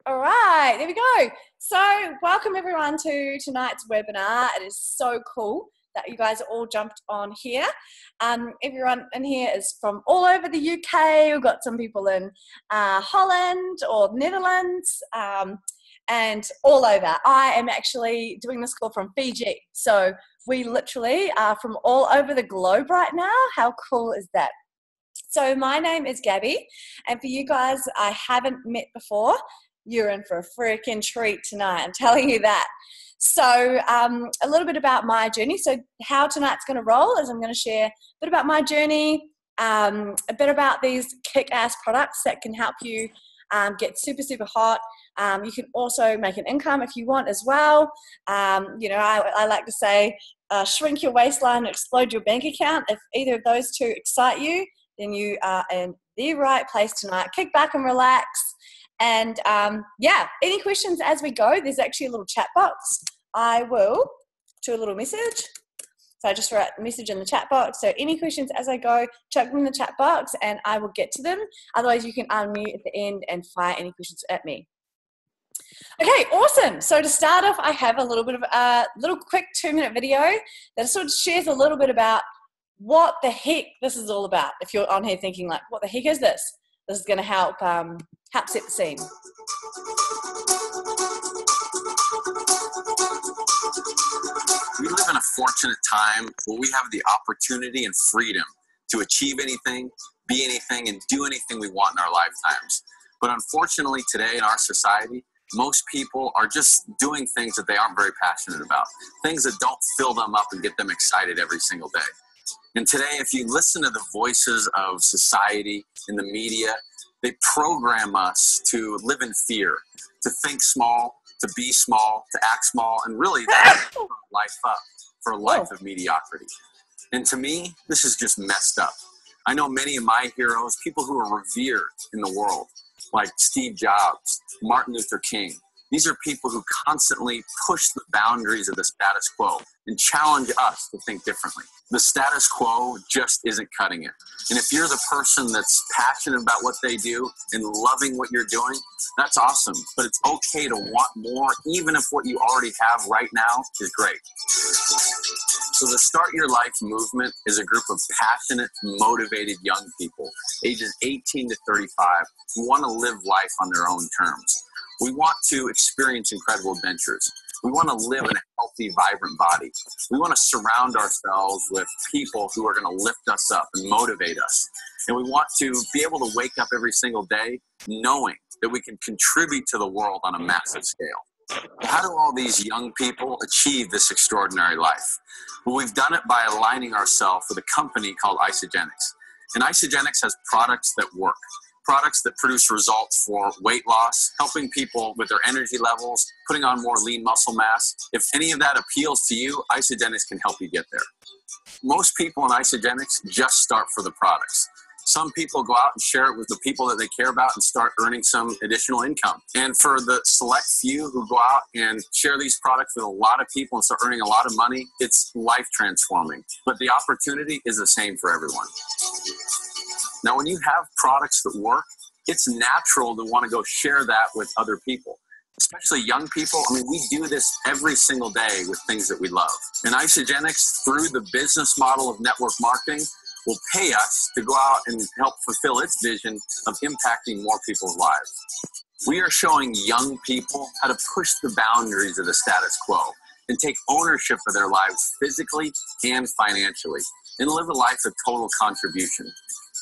All right, there we go. So welcome everyone to tonight's webinar. It is so cool that you guys are all jumped on here. Everyone in here is from all over the UK. We've got some people in Holland or Netherlands and all over. I am actually doing this call from Fiji. So we literally are from all over the globe right now. How cool is that? So my name is Gabby, and for you guys I haven't met before, you're in for a freaking treat tonight, I'm telling you that. So a little bit about my journey. So how tonight's going to roll is I'm going to share a bit about my journey, a bit about these kick-ass products that can help you get super, super hot. You can also make an income if you want as well. I like to say shrink your waistline and explode your bank account. If either of those two excite you, then you are in the right place tonight. Kick back and relax. And any questions as we go? There's actually a little chat box. I will do a little message. So I just wrote a message in the chat box. So any questions as I go, chuck them in the chat box and I will get to them. Otherwise, you can unmute at the end and fire any questions at me. Okay, awesome. So to start off, I have a little bit of a little quick 2-minute video that sort of shares a little bit about what the heck this is all about. If you're on here thinking like, what the heck is this? This is going to help set the scene. We live in a fortunate time where we have the opportunity and freedom to achieve anything, be anything, and do anything we want in our lifetimes. But unfortunately today in our society, most people are just doing things that they aren't very passionate about, things that don't fill them up and get them excited every single day. And today, if you listen to the voices of society in the media, they program us to live in fear, to think small, to be small, to act small, and really to life up for a life of mediocrity. And to me, this is just messed up. I know many of my heroes, people who are revered in the world, like Steve Jobs, Martin Luther King. These are people who constantly push the boundaries of the status quo and challenge us to think differently. The status quo just isn't cutting it. And if you're the person that's passionate about what they do and loving what you're doing, that's awesome. But it's okay to want more, even if what you already have right now is great. So the Start Your Life movement is a group of passionate, motivated young people, ages 18 to 35, who want to live life on their own terms. We want to experience incredible adventures. We want to live in a healthy, vibrant body. We want to surround ourselves with people who are going to lift us up and motivate us. And we want to be able to wake up every single day knowing that we can contribute to the world on a massive scale. How do all these young people achieve this extraordinary life? Well, we've done it by aligning ourselves with a company called Isagenix. And Isagenix has products that work. Products that produce results for weight loss, helping people with their energy levels, putting on more lean muscle mass. If any of that appeals to you, Isagenix can help you get there. Most people in Isagenix just start for the products. Some people go out and share it with the people that they care about and start earning some additional income. And for the select few who go out and share these products with a lot of people and start earning a lot of money, it's life transforming. But the opportunity is the same for everyone. Now, when you have products that work, it's natural to want to go share that with other people, especially young people. I mean, we do this every single day with things that we love. And Isagenix, through the business model of network marketing, will pay us to go out and help fulfill its vision of impacting more people's lives. We are showing young people how to push the boundaries of the status quo and take ownership of their lives physically and financially and live a life of total contribution.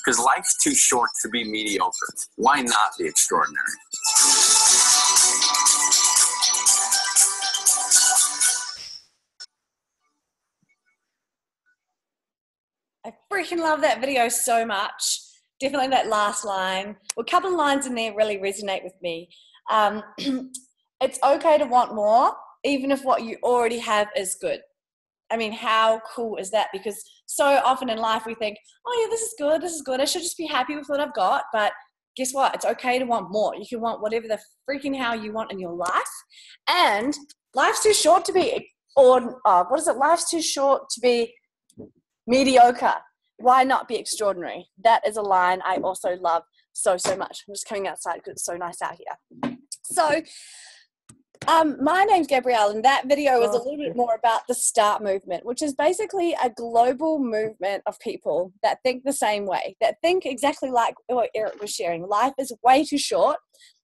Because life's too short to be mediocre. Why not be extraordinary? I freaking love that video so much. Definitely that last line. Well, a couple of lines in there really resonate with me. It's okay to want more, even if what you already have is good. I mean, how cool is that? Because so often in life we think, oh yeah, this is good. I should just be happy with what I've got. But guess what? It's okay to want more. You can want whatever the freaking hell you want in your life. And life's too short to be, life's too short to be mediocre. Why not be extraordinary? That is a line I also love so much. I'm just coming outside because it's so nice out here. So my name's Gabrielle, and that video was a little bit more about the START movement, which is basically a global movement of people that think the same way, that think exactly like what Eric was sharing. Life is way too short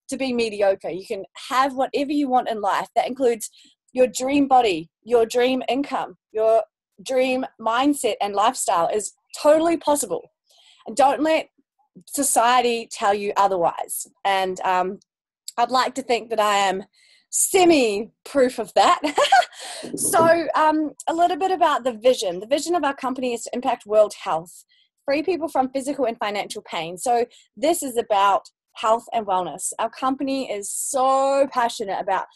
to be mediocre. You can have whatever you want in life. That includes your dream body, your dream income, your dream mindset and lifestyle is totally possible. And don't let society tell you otherwise. And I'd like to think that I am semi-proof of that. So a little bit about the vision. The vision of our company is to impact world health, free people from physical and financial pain. So this is about health and wellness. Our company is so passionate about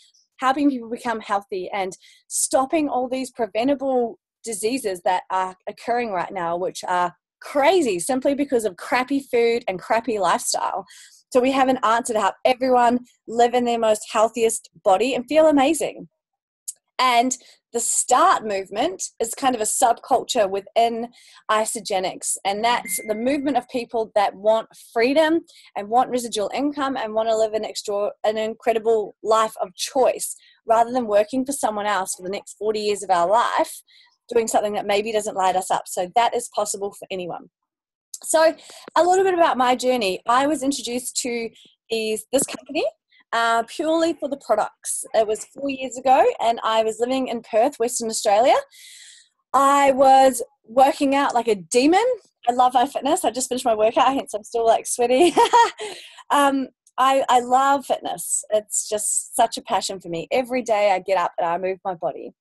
helping people become healthy and stopping all these preventable diseases that are occurring right now, which are crazy simply because of crappy food and crappy lifestyle. So we have an answer to help everyone live in their most healthiest body and feel amazing. And the START movement is kind of a subculture within Isagenix. And that's the movement of people that want freedom and want residual income and want to live an incredible life of choice rather than working for someone else for the next 40 years of our life, doing something that maybe doesn't light us up. So that is possible for anyone. So a little bit about my journey. I was introduced to this company purely for the products. It was 4 years ago, and I was living in Perth, Western Australia. I was working out like a demon. I love my fitness. I just finished my workout, hence I'm still like sweaty. I love fitness. It's just such a passion for me. Every day I get up and I move my body.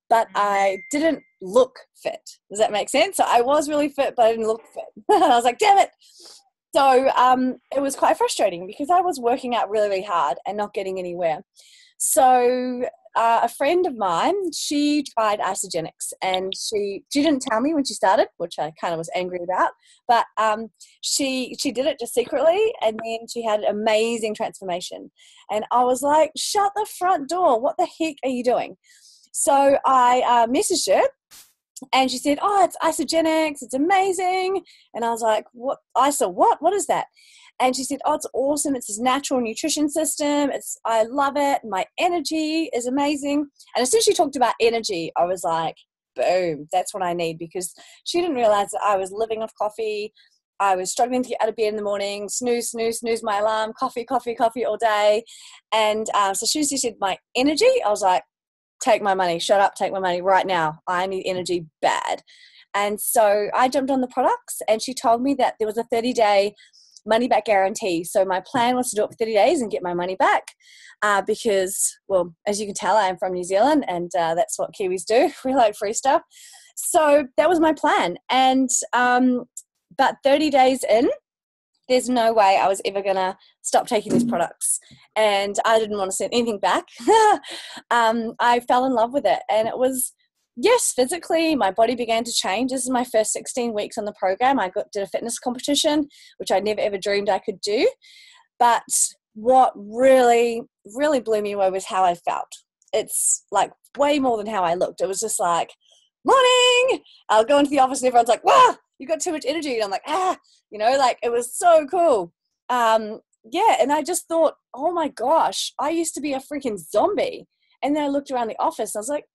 But I didn't look fit. Does that make sense? So I was really fit, but I didn't look fit. I was like, damn it. So it was quite frustrating because I was working out really, really hard and not getting anywhere. So a friend of mine, she tried Isagenix, and she didn't tell me when she started, which I kind of was angry about, but she did it just secretly, and then she had an amazing transformation. And I was like, shut the front door. What the heck are you doing? So I messaged her, and she said, oh, it's Isagenix, it's amazing. And I was like, what? What is that? And she said, oh, it's awesome. It's this natural nutrition system. I love it. My energy is amazing. And as soon as she talked about energy, I was like, boom, that's what I need, because she didn't realize that I was living off coffee. I was struggling to get out of bed in the morning, snooze my alarm, coffee all day. And so she said my energy, I was like, take my money, shut up, take my money right now. I need energy bad. And so I jumped on the products, and she told me that there was a 30-day money back guarantee. So my plan was to do it for 30 days and get my money back because, well, as you can tell, I am from New Zealand, and that's what Kiwis do. We like free stuff. So that was my plan. And but 30 days in, there's no way I was ever going to stop taking these products. And I didn't want to send anything back. I fell in love with it. And it was, yes, physically, my body began to change. This is my first 16 weeks on the program. I did a fitness competition, which I never ever dreamed I could do. But what really, really blew me away was how I felt. It's like way more than how I looked. It was just like, morning! I'll go into the office and everyone's like, wow, you got too much energy. And I'm like, like it was so cool. And I just thought, oh my gosh, I used to be a freaking zombie. And then I looked around the office and I was like,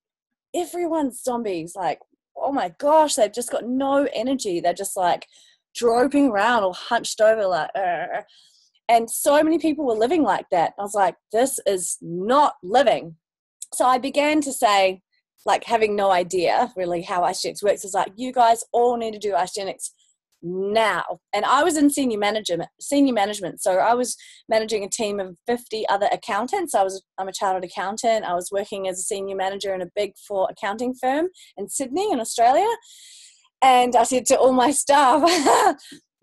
everyone's zombies. Like, oh my gosh, they've just got no energy. They're just like drooping around or hunched over like, and so many people were living like that. I was like, this is not living. So I began to say, like, having no idea really how Isagenix works, is like, you guys all need to do Isagenix now. And I was in senior management. So I was managing a team of 50 other accountants. I'm a chartered accountant. I was working as a senior manager in a Big Four accounting firm in Sydney in Australia. And I said to all my staff,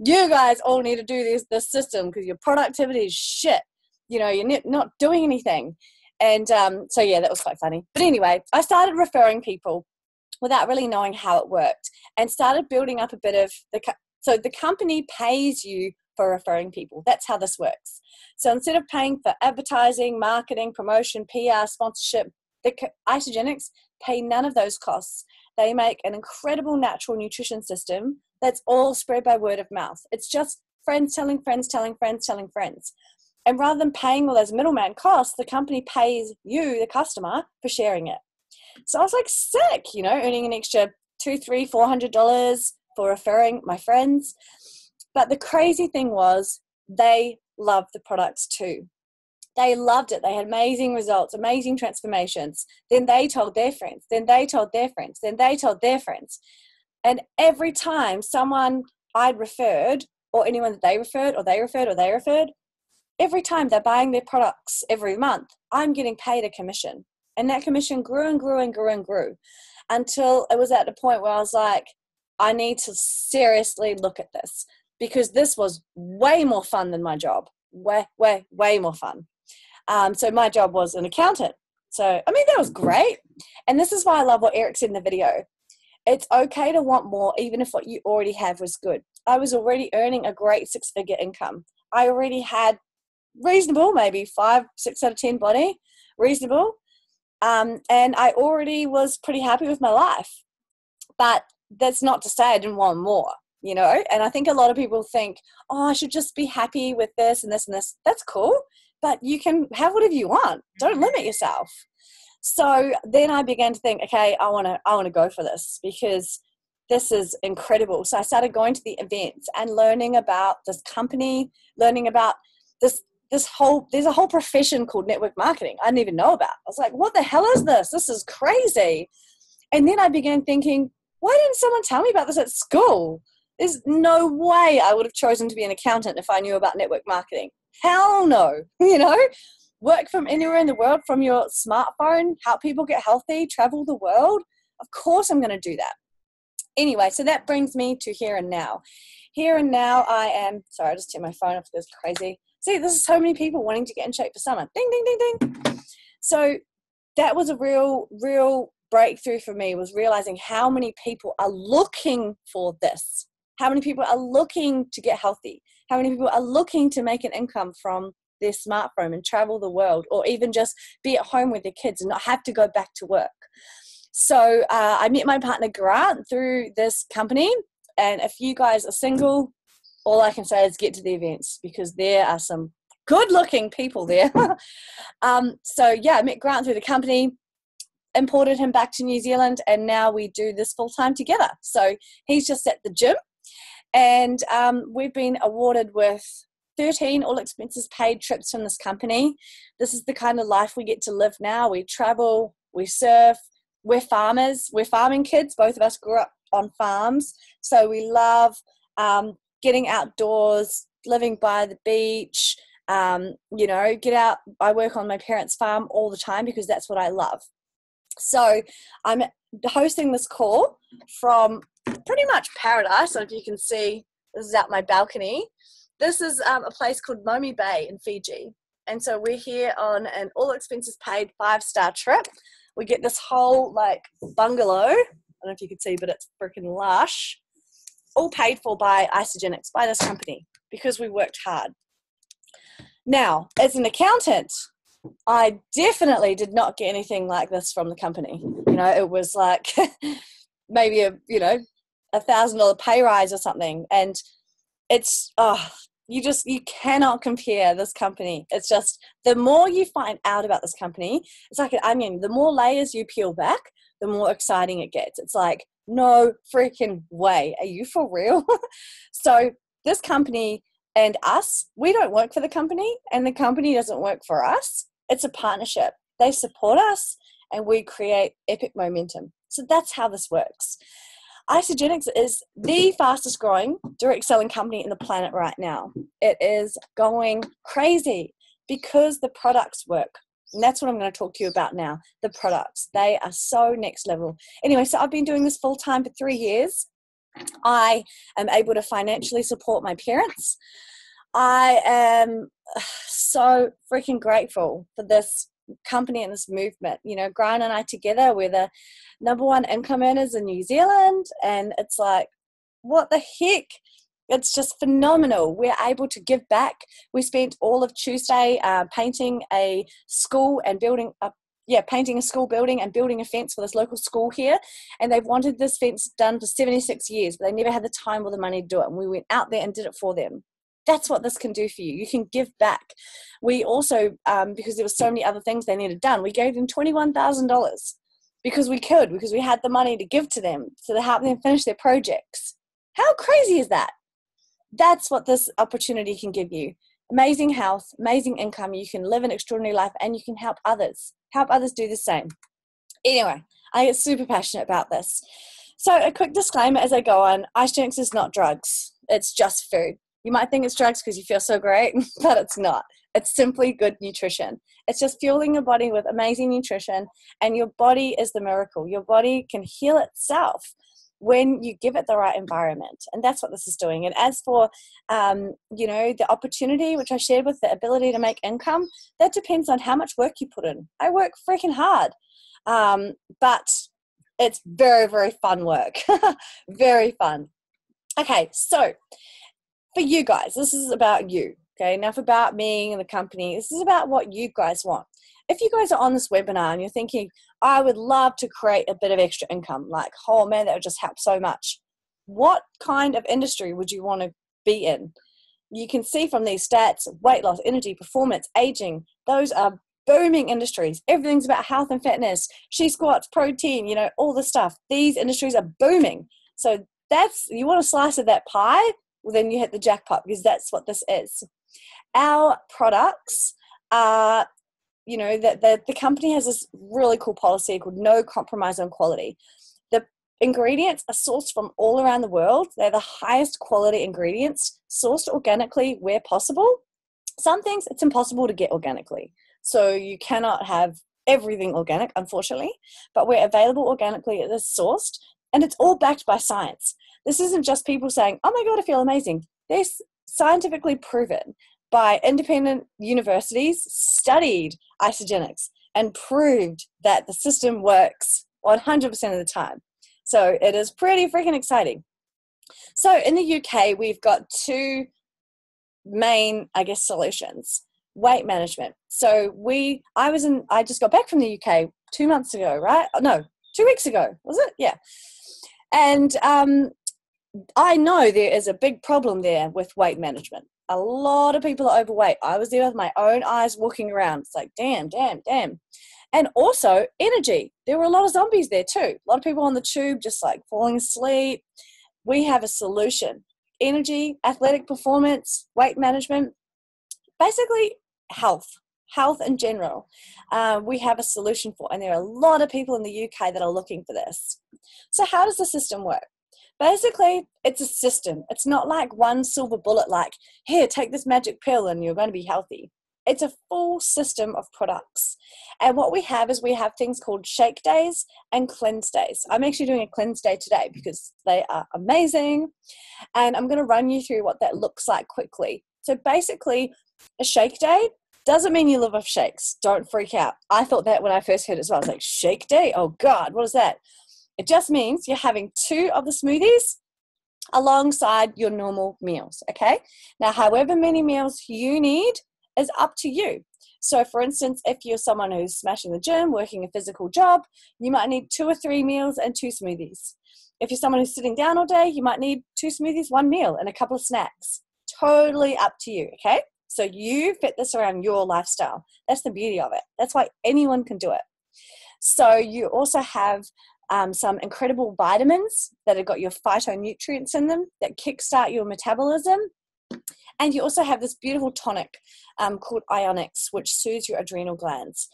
you guys all need to do this system because your productivity is shit. You're not doing anything. And that was quite funny. But anyway, I started referring people without really knowing how it worked, and started building up a bit of so the company pays you for referring people. That's how this works. So instead of paying for advertising, marketing, promotion, PR, sponsorship, the Isagenix pay none of those costs. They make an incredible natural nutrition system that's all spread by word of mouth. It's just friends telling friends telling friends telling friends. And rather than paying all those middleman costs, the company pays you, the customer, for sharing it. So I was like, sick, you know, earning an extra $200, $300, $400 for referring my friends. But the crazy thing was they loved the products too. They loved it. They had amazing results, amazing transformations. Then they told their friends. Then they told their friends. Then they told their friends. And every time someone I'd referred, or anyone that they referred, or they referred, or they referred, every time they're buying their products every month, I'm getting paid a commission. And that commission grew and grew and grew and grew until it was at the point where I was like, I need to seriously look at this, because this was way more fun than my job. Way more fun. So my job was an accountant. So, I mean, that was great. And this is why I love what Eric said in the video. It's okay to want more, even if what you already have was good. I was already earning a great 6-figure income. I already had reasonable, maybe 5, 6 out of 10 body, reasonable. And I already was pretty happy with my life. But that's not to say I didn't want more, you know? And I think a lot of people think, oh, I should just be happy with this and this and this. That's cool. But you can have whatever you want. Don't limit yourself. So then I began to think, okay, I want to go for this, because this is incredible. So I started going to the events and learning about this company, learning about there's a whole profession called network marketing I didn't even know about. I was like, what the hell is this? This is crazy. And then I began thinking, why didn't someone tell me about this at school? There's no way I would have chosen to be an accountant if I knew about network marketing. Hell no, you know? Work from anywhere in the world from your smartphone, help people get healthy, travel the world. Of course I'm going to do that. Anyway, so that brings me to here and now. Here and now I am, sorry, I just turned my phone off. It goes crazy. See, this is so many people wanting to get in shape for summer. Ding, ding, ding, ding. So that was a real breakthrough for me, was realizing how many people are looking for this. How many people are looking to get healthy? How many people are looking to make an income from their smartphone and travel the world, or even just be at home with their kids and not have to go back to work? So I met my partner Grant through this company. And if you guys are single, all I can say is get to the events, because there are some good looking people there. So yeah, I met Grant through the company, imported him back to New Zealand, and now we do this full time together. So he's just at the gym, and we've been awarded with 13 all expenses paid trips from this company. This is the kind of life we get to live now. We travel, we surf, we're farmers, we're farming kids. Both of us grew up on farms. So we love getting outdoors, living by the beach, you know, get out. I work on my parents' farm all the time because that's what I love. So I'm hosting this call from pretty much paradise. So if you can see, this is out my balcony. This is a place called Momi Bay in Fiji. And so we're here on an all expenses paid 5-star trip. We get this whole like bungalow. I don't know if you can see, but it's freaking lush. All paid for by Isagenix, by this company, because we worked hard. Now, as an accountant, I definitely did not get anything like this from the company. You know, it was like maybe a $1,000 pay rise or something. And it's, you cannot compare this company. It's just, the more you find out about this company, it's like an onion. The more layers you peel back, the more exciting it gets. It's like, no freaking way. Are you for real? So this company and us, we don't work for the company, and the company doesn't work for us. It's a partnership. They support us and we create epic momentum. So that's how this works. Isagenix is the fastest growing direct selling company in the planet right now. It is going crazy because the products work. And that's what I'm going to talk to you about now. The products. They are so next level. Anyway, so I've been doing this full time for 3 years. I am able to financially support my parents. I am so freaking grateful for this company and this movement. You know, Grant and I together, we're the #1 income earners in New Zealand, and it's like, what the heck? It's just phenomenal. We're able to give back. We spent all of Tuesday painting a school and building a painting a school building and building a fence for this local school here. And they've wanted this fence done for 76 years, but they never had the time or the money to do it. And we went out there and did it for them. That's what this can do for you. You can give back. We also, because there were so many other things they needed done, we gave them $21,000 because we could, because we had the money to give to them to help them finish their projects. How crazy is that? That's what this opportunity can give you. Amazing health, amazing income. You can live an extraordinary life, and you can help others do the same. Anyway, I get super passionate about this. So a quick disclaimer as I go on, Ice Drinks is not drugs. It's just food. You might think it's drugs because you feel so great, but it's not. It's simply good nutrition. It's just fueling your body with amazing nutrition, and your body is the miracle. Your body can heal itself when you give it the right environment. And that's what this is doing. And as for, the opportunity, which I shared with the ability to make income, that depends on how much work you put in. I work freaking hard, but it's very, very fun work. Very fun. Okay, so for you guys, this is about you. Okay, enough about me and the company. This is about what you guys want. If you guys are on this webinar and you're thinking, I would love to create a bit of extra income, like, oh man, that would just help so much. What kind of industry would you want to be in? You can see from these stats, weight loss, energy, performance, aging, those are booming industries. Everything's about health and fitness, she squats, protein, all the stuff. These industries are booming. So you want a slice of that pie, well, then you hit the jackpot, because that's what this is. Our products are, the company has this really cool policy called no compromise on quality. The ingredients are sourced from all around the world. They're the highest quality ingredients, sourced organically where possible. Some things it's impossible to get organically. So you cannot have everything organic, unfortunately, but we're available organically. It is sourced, and it's all backed by science. This isn't just people saying, oh my God, I feel amazing. They're scientifically proven by independent universities, studied isogenics, and proved that the system works 100% of the time. So it is pretty freaking exciting. So in the UK, we've got two main, solutions. Weight management. So I just got back from the UK 2 months ago, right? No, 2 weeks ago, was it? Yeah. And I know there is a big problem there with weight management. A lot of people are overweight. I was there with my own eyes walking around. It's like, damn. And also energy. There were a lot of zombies there too. A lot of people on the tube just like falling asleep. We have a solution. Energy, athletic performance, weight management, basically health in general. We have a solution for, and there are a lot of people in the UK that are looking for this. So how does the system work? Basically, it's a system. It's not like one silver bullet, like, here, take this magic pill and you're going to be healthy. It's a full system of products. And what we have is we have things called shake days and cleanse days. I'm actually doing a cleanse day today because they are amazing. And I'm going to run you through what that looks like quickly. So basically, a shake day doesn't mean you live off shakes. Don't freak out. I thought that when I first heard it as well. I was like, shake day? Oh God, what is that? It just means you're having 2 of the smoothies alongside your normal meals, okay? Now, however many meals you need is up to you. So, for instance, if you're someone who's smashing the gym, working a physical job, you might need 2 or 3 meals and 2 smoothies. If you're someone who's sitting down all day, you might need 2 smoothies, 1 meal, and a couple of snacks. Totally up to you, okay? So you fit this around your lifestyle. That's the beauty of it. That's why anyone can do it. So you also have some incredible vitamins that have got your phytonutrients in them that kickstart your metabolism. And you also have this beautiful tonic called Ionics, which soothes your adrenal glands.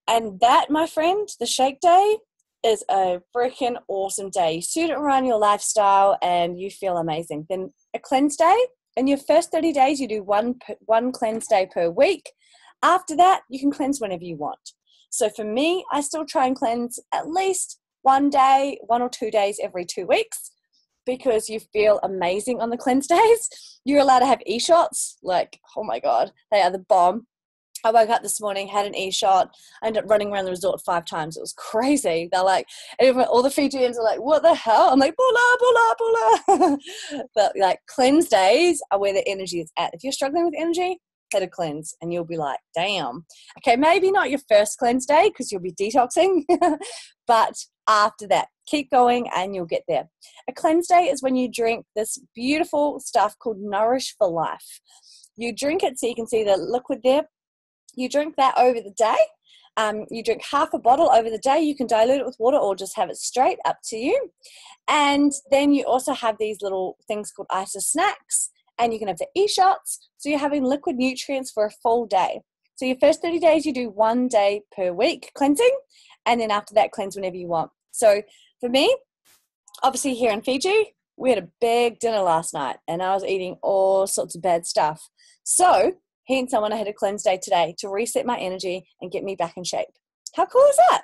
And that, my friend, the shake day is a freaking awesome day. You suit it around your lifestyle and you feel amazing. Then a cleanse day. In your first 30 days, you do one cleanse day per week. After that, you can cleanse whenever you want. So for me, I still try and cleanse at least 1 day, 1 or 2 days every 2 weeks, because you feel amazing on the cleanse days. You're allowed to have e-shots. Like, oh my God, they are the bomb. I woke up this morning, had an e-shot. I ended up running around the resort 5 times. It was crazy. They're like, all the Fijians are like, what the hell? I'm like, bula. But like cleanse days are where the energy is at. If you're struggling with energy, hit a cleanse, and you'll be like, damn. Okay, maybe not your first cleanse day because you'll be detoxing, but after that, keep going and you'll get there. A cleanse day is when you drink this beautiful stuff called Nourish for Life. You drink it so you can see the liquid there. You drink that over the day. You drink half a bottle over the day. You can dilute it with water or just have it straight, up to you. And then you also have these little things called ISA snacks, and you can have the e-shots. So you're having liquid nutrients for a full day. So your first 30 days, you do 1 day per week cleansing, and then after that, cleanse whenever you want. So for me, obviously here in Fiji, we had a big dinner last night, and I was eating all sorts of bad stuff. So hence I want to hit a cleanse day today to reset my energy and get me back in shape. How cool is that?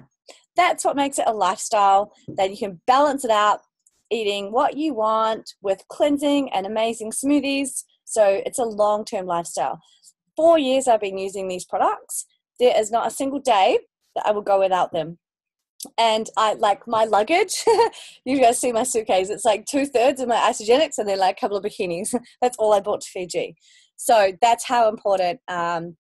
That's what makes it a lifestyle, that you can balance it out, eating what you want with cleansing and amazing smoothies. So it's a long-term lifestyle. 4 years I've been using these products. There is not a single day that I will go without them. And I like my luggage. You guys see my suitcase. It's like 2/3 of my Isogenics and then like a couple of bikinis. That's all I bought to Fiji. So that's how important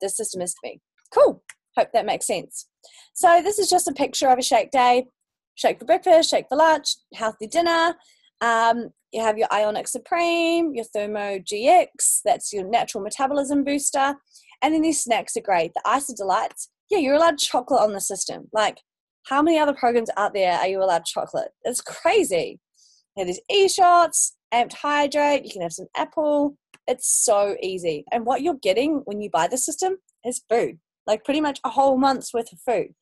this system is to me. Cool. Hope that makes sense. So this is just a picture of a shake day. Shake for breakfast, shake for lunch, healthy dinner. You have your Ionic Supreme, your Thermo GX. That's your natural metabolism booster. And then these snacks are great. The Ice Delights. Yeah, you're allowed chocolate on the system. Like, how many other programs out there are you allowed chocolate? It's crazy. There's e-shots, Amped Hydrate. You can have some apple. It's so easy. And what you're getting when you buy the system is food. Like pretty much a whole month's worth of food.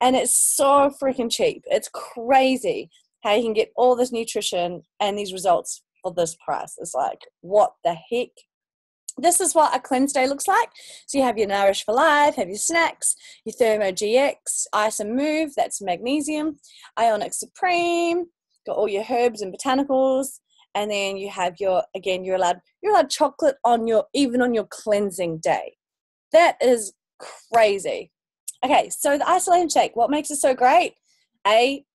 And it's so freaking cheap. It's crazy how you can get all this nutrition and these results for this price. It's like, what the heck? This is what a cleanse day looks like. So you have your Nourish for Life, have your snacks, your Thermo GX, Ice and Move, that's magnesium, Ionic Supreme, got all your herbs and botanicals, and then you have your, again, you're allowed chocolate on even on your cleansing day. That is crazy. Okay, so the isolation shake, what makes it so great?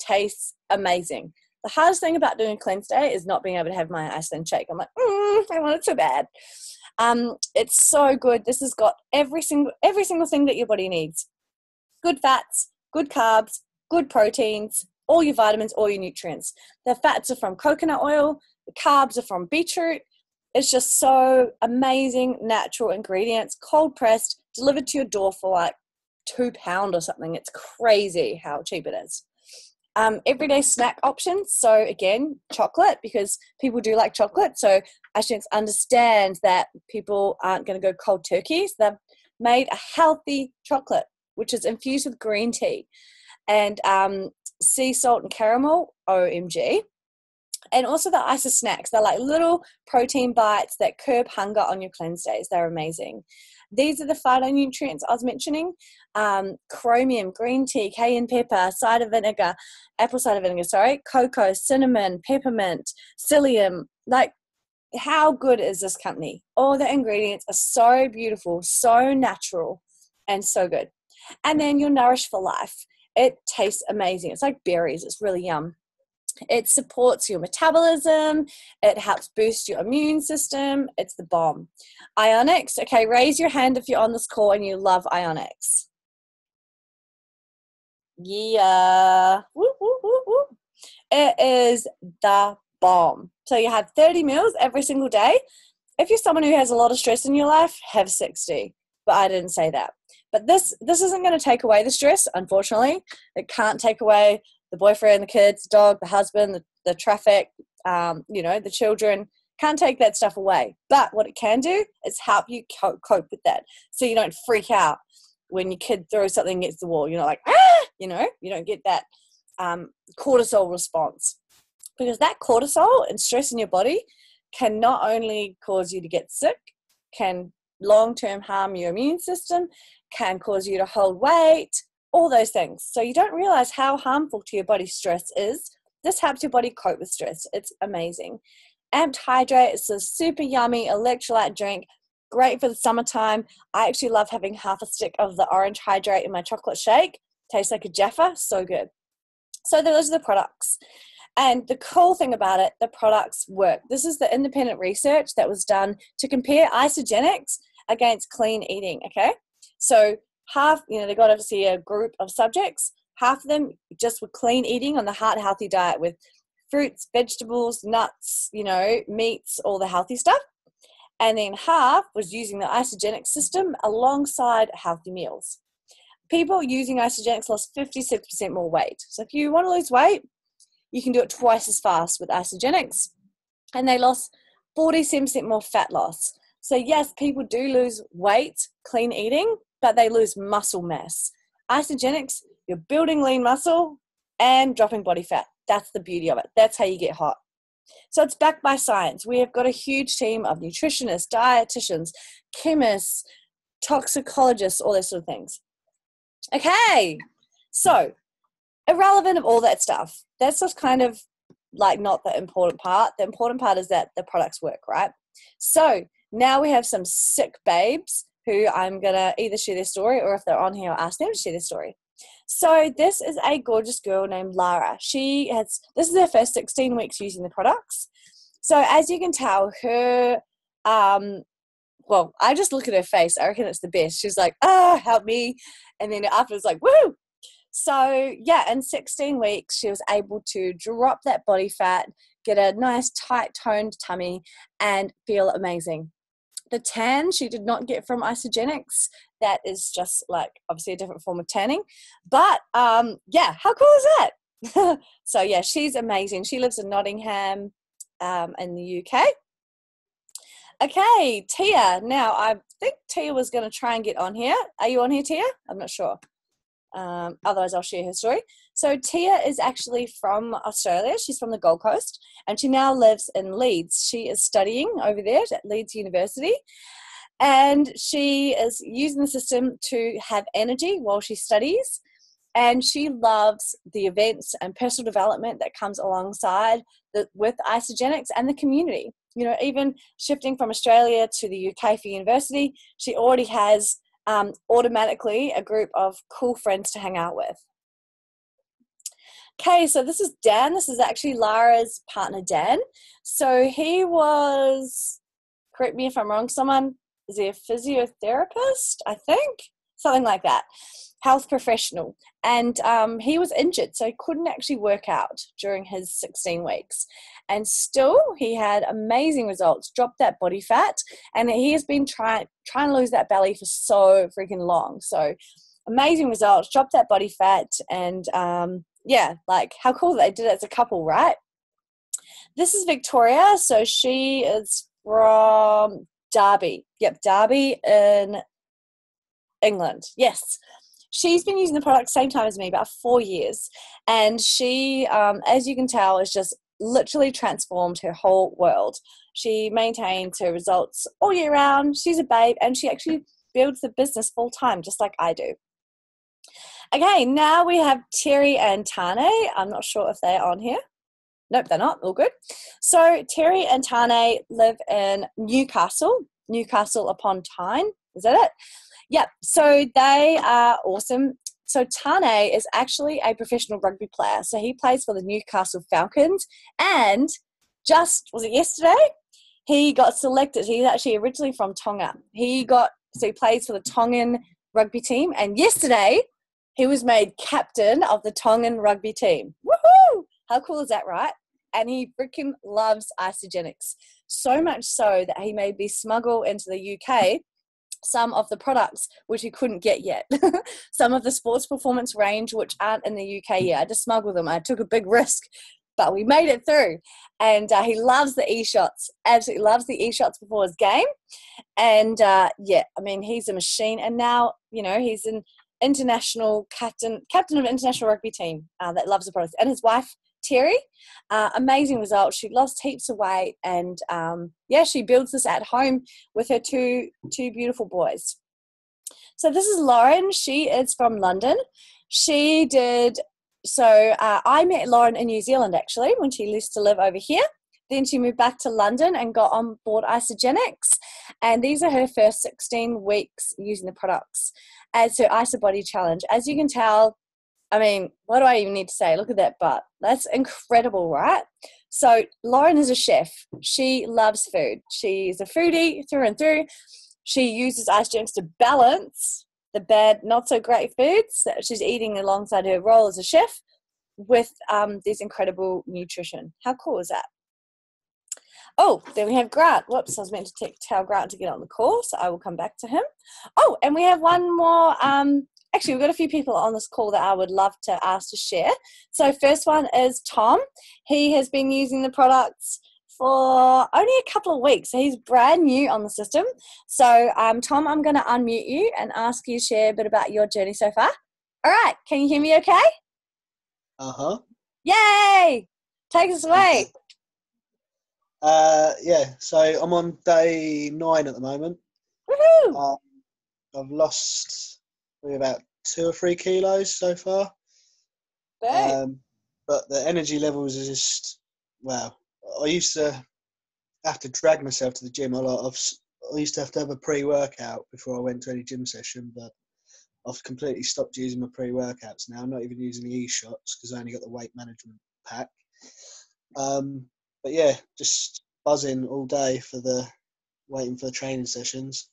Tastes amazing. The hardest thing about doing a cleanse day is not being able to have my isolation shake. I'm like, I want it so bad. It's so good. This has got every single thing that your body needs. Good fats, good carbs, good proteins, all your vitamins, all your nutrients. The fats are from coconut oil. The carbs are from beetroot. It's just so amazing, natural ingredients, cold pressed, delivered to your door for like £2 or something. It's crazy how cheap it is. Everyday snack options. So again, chocolate, because people do like chocolate. So I should understand that people aren't going to go cold turkey. So they've made a healthy chocolate, which is infused with green tea and sea salt and caramel, OMG. And also the ISA snacks. They're like little protein bites that curb hunger on your cleanse days. They're amazing. These are the phytonutrients I was mentioning. Chromium, green tea, cayenne pepper, apple cider vinegar, cocoa, cinnamon, peppermint, psyllium. Like, how good is this company? All the ingredients are so beautiful, so natural, and so good. And then your Nourish for Life. It tastes amazing. It's like berries. It's really yum. It supports your metabolism. It helps boost your immune system. It's the bomb. Ionics. Okay, raise your hand if you're on this call and you love Ionics. Yeah. Woo, woo, woo, woo. It is the bomb. So you have 30 meals every single day. If you're someone who has a lot of stress in your life, have 60. But I didn't say that. But this isn't going to take away the stress, unfortunately. It can't take away the boyfriend, the kids, the dog, the husband, the traffic, the children. Can't take that stuff away. But what it can do is help you cope with that. So you don't freak out when your kid throws something against the wall. You're not like, you don't get that cortisol response. Because that cortisol and stress in your body can not only cause you to get sick, can long-term harm your immune system, can cause you to hold weight, all those things. So you don't realize how harmful to your body stress is. This helps your body cope with stress. It's amazing. Amped Hydrate is a super yummy electrolyte drink, great for the summertime. I actually love having half a stick of the orange hydrate in my chocolate shake. Tastes like a Jaffa, so good. So those are the products. And the cool thing about it, the products work. This is the independent research that was done to compare isogenics against clean eating, okay? So half, they got obviously a group of subjects, half of them just were clean eating on the heart healthy diet with fruits, vegetables, nuts, meats, all the healthy stuff. And then half was using the isogenic system alongside healthy meals. People using isogenics lost 56% more weight. So if you want to lose weight, you can do it twice as fast with isogenics. And they lost 47% more fat loss. So yes, people do lose weight, clean eating, but they lose muscle mass. Isogenics, you're building lean muscle and dropping body fat. That's the beauty of it. That's how you get hot. So it's backed by science. We have got a huge team of nutritionists, dietitians, chemists, toxicologists, all those sort of things. Okay, so irrelevant of all that stuff. That's just kind of like not the important part. The important part is that the products work, right? So now we have some sick babes who I'm going to either share their story, or if they're on here, I'll ask them to share their story. So this is a gorgeous girl named Lara. This is her first 16 weeks using the products. So as you can tell, her, I just look at her face. I reckon it's the best. She's like, help me. And then afterwards like, woo! So yeah, in 16 weeks, she was able to drop that body fat, get a nice tight toned tummy, and feel amazing. The tan she did not get from isogenics. That is just like obviously a different form of tanning. But yeah, how cool is that? So yeah, she's amazing. She lives in Nottingham in the UK. Okay, Tia. Now I think Tia was going to try and get on here. Are you on here, Tia? I'm not sure. Otherwise I'll share her story. So Tia is actually from Australia. She's from the Gold Coast and she now lives in Leeds. She is studying over there at Leeds University and she is using the system to have energy while she studies, and she loves the events and personal development that comes alongside with isogenics and the community. Even shifting from Australia to the UK for university, she already has automatically a group of cool friends to hang out with. Okay, so this is Dan. This is actually Lara's partner, Dan. So he was, correct me if I'm wrong, is he a physiotherapist? I think, something like that, health professional. And he was injured, so he couldn't actually work out during his 16 weeks. And still, he had amazing results, dropped that body fat, and he has been trying to lose that belly for so freaking long. So amazing results, dropped that body fat, and yeah, like how cool they did it as a couple, right? This is Victoria. So she is from Derby. Yep, Derby in England. Yes. She's been using the product same time as me, about 4 years. And she, as you can tell, has just literally transformed her whole world. She maintains her results all year round. She's a babe and she actually builds the business full time, just like I do. Okay, now we have Terry and Tane. I'm not sure if they're on here. Nope, they're not. All good. So Terry and Tane live in Newcastle upon Tyne. Is that it? Yep. So they are awesome. So Tane is actually a professional rugby player. So he plays for the Newcastle Falcons. And was it yesterday? He got selected. He's actually originally from Tonga. He plays for the Tongan rugby team. And yesterday, he was made captain of the Tongan rugby team. Woohoo! How cool is that, right? And he freaking loves isogenics. So much so that he made me smuggle into the UK some of the products which he couldn't get yet. Some of the sports performance range which aren't in the UK yet. I just smuggled them. I took a big risk, but we made it through. And he loves the e-shots. Absolutely loves the e-shots before his game. And yeah, I mean, he's a machine. And now, he's an international captain of an international rugby team that loves the products. And his wife, Terry, amazing results. She lost heaps of weight, and yeah, she builds this at home with her two beautiful boys. So this is Lauren. She is from London. I met Lauren in New Zealand actually when she used to live over here. Then she moved back to London and got on board isogenics, and these are her first 16 weeks using the products as her Iso Body Challenge. As you can tell, I mean, what do I even need to say? Look at that butt. That's incredible, right? So Lauren is a chef. She loves food. She's a foodie through and through. she uses Isogenics to balance the bad, not so great foods that she's eating alongside her role as a chef with this incredible nutrition. How cool is that? Oh, then we have Grant. Whoops, I was meant to tell Grant to get on the call, so I will come back to him. Oh, and we have one more. Actually, we've got a few people on this call that I would love to ask to share. So first one is Tom. He has been using the products for only a couple of weeks. So he's brand new on the system. So Tom, I'm going to unmute you and ask you to share a bit about your journey so far. All right. Can you hear me okay? Uh-huh. Yay! Take us away. Yeah, so I'm on day 9 at the moment. Woohoo! I've lost probably about 2 or 3 kilos so far. But the energy levels are just, wow. I used to have to drag myself to the gym a lot. I used to have a pre-workout before I went to any gym session, but I've completely stopped using my pre-workouts now. I'm not even using the e-shots because I only got the weight management pack. But yeah, just buzzing all day waiting for the training sessions.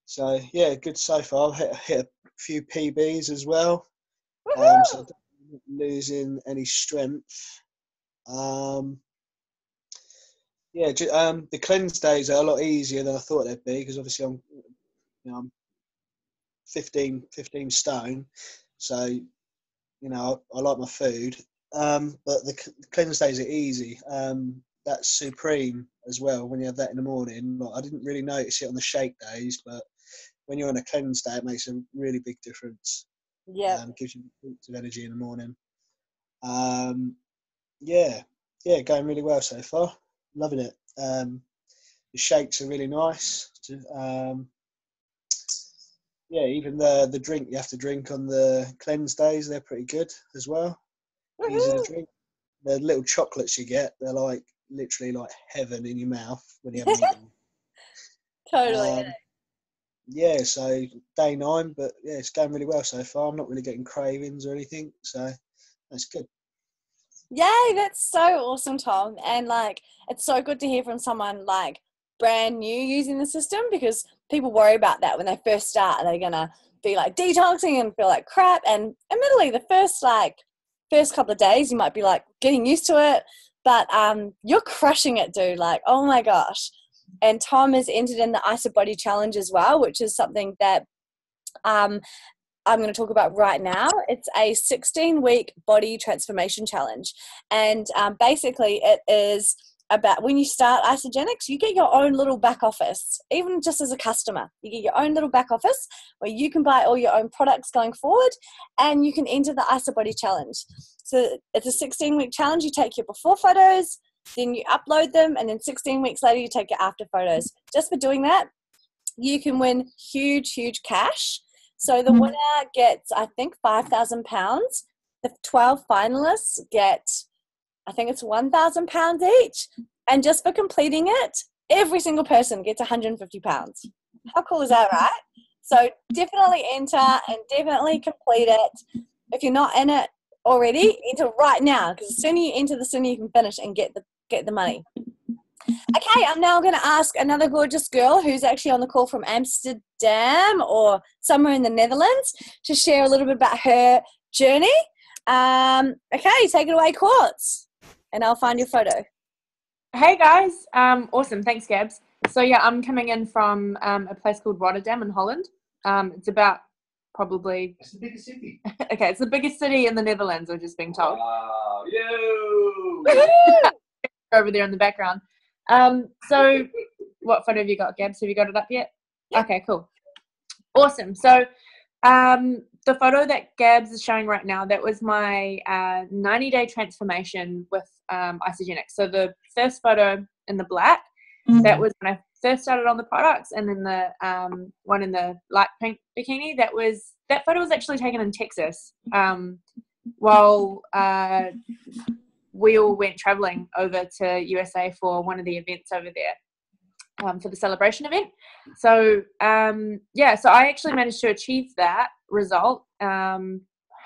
So yeah, good so far. I've hit a few PBs as well. So I'm not losing any strength. The cleanse days are a lot easier than I thought they'd be because obviously I'm 15 stone, so I like my food. But the cleanse days are easy. That's supreme as well when you have that in the morning. I didn't really notice it on the shake days, but when you're on a cleanse day, it makes a really big difference. Yeah. Gives you boosts of energy in the morning. Going really well so far. Loving it. The shakes are really nice. Even the drink you have to drink on the cleanse days, they're pretty good as well. Easy to drink. The little chocolates you get, they're like literally like heaven in your mouth when you haven't eaten. Totally. So day 9, but yeah, it's going really well so far. I'm not really getting cravings or anything, so that's good. Yay, that's so awesome, Tom. And it's so good to hear from someone brand new using the system, because people worry about that when they first start. They're gonna be detoxing and feel like crap. And admittedly, the first couple of days you might be getting used to it, but you're crushing it, dude. Oh my gosh. And Tom has entered in the IsaBody challenge as well, which is something that I'm going to talk about right now. It's a 16-week body transformation challenge. And basically it is about when you start Isogenics, you get your own little back office, even just as a customer. You get your own little back office where you can buy all your own products going forward, and you can enter the IsaBody challenge. So it's a 16-week challenge. You take your before photos, then you upload them, and then 16 weeks later you take your after photos. Just for doing that, you can win huge cash. So the winner gets, I think, £5,000. The 12 finalists get, I think it's £1,000 each. And just for completing it, every single person gets £150. How cool is that, right? So definitely enter and definitely complete it. If you're not in it already, enter right now, because the sooner you enter, the sooner you can finish and get the money. Okay, I'm now going to ask another gorgeous girl who's actually on the call from Amsterdam or somewhere in the Netherlands to share a little bit about her journey. Okay, take it away, Quartz, and I'll find your photo. Hey guys, awesome, thanks Gabs. So yeah, I'm coming in from a place called Rotterdam in Holland. It's about probably... It's the biggest city. Okay, it's the biggest city in the Netherlands, we're just being told. Wow, yo! Over there in the background. So what photo have you got, Gabs? Have you got it up yet? Yep. Okay, cool. Awesome. So the photo that Gabs is showing right now, that was my 90-day transformation with Isogenics. So the first photo in the black, that was when I first started on the products, and then the one in the light pink bikini, that photo was actually taken in Texas while we all went traveling over to USA for one of the events over there, for the celebration event. So so I actually managed to achieve that result. How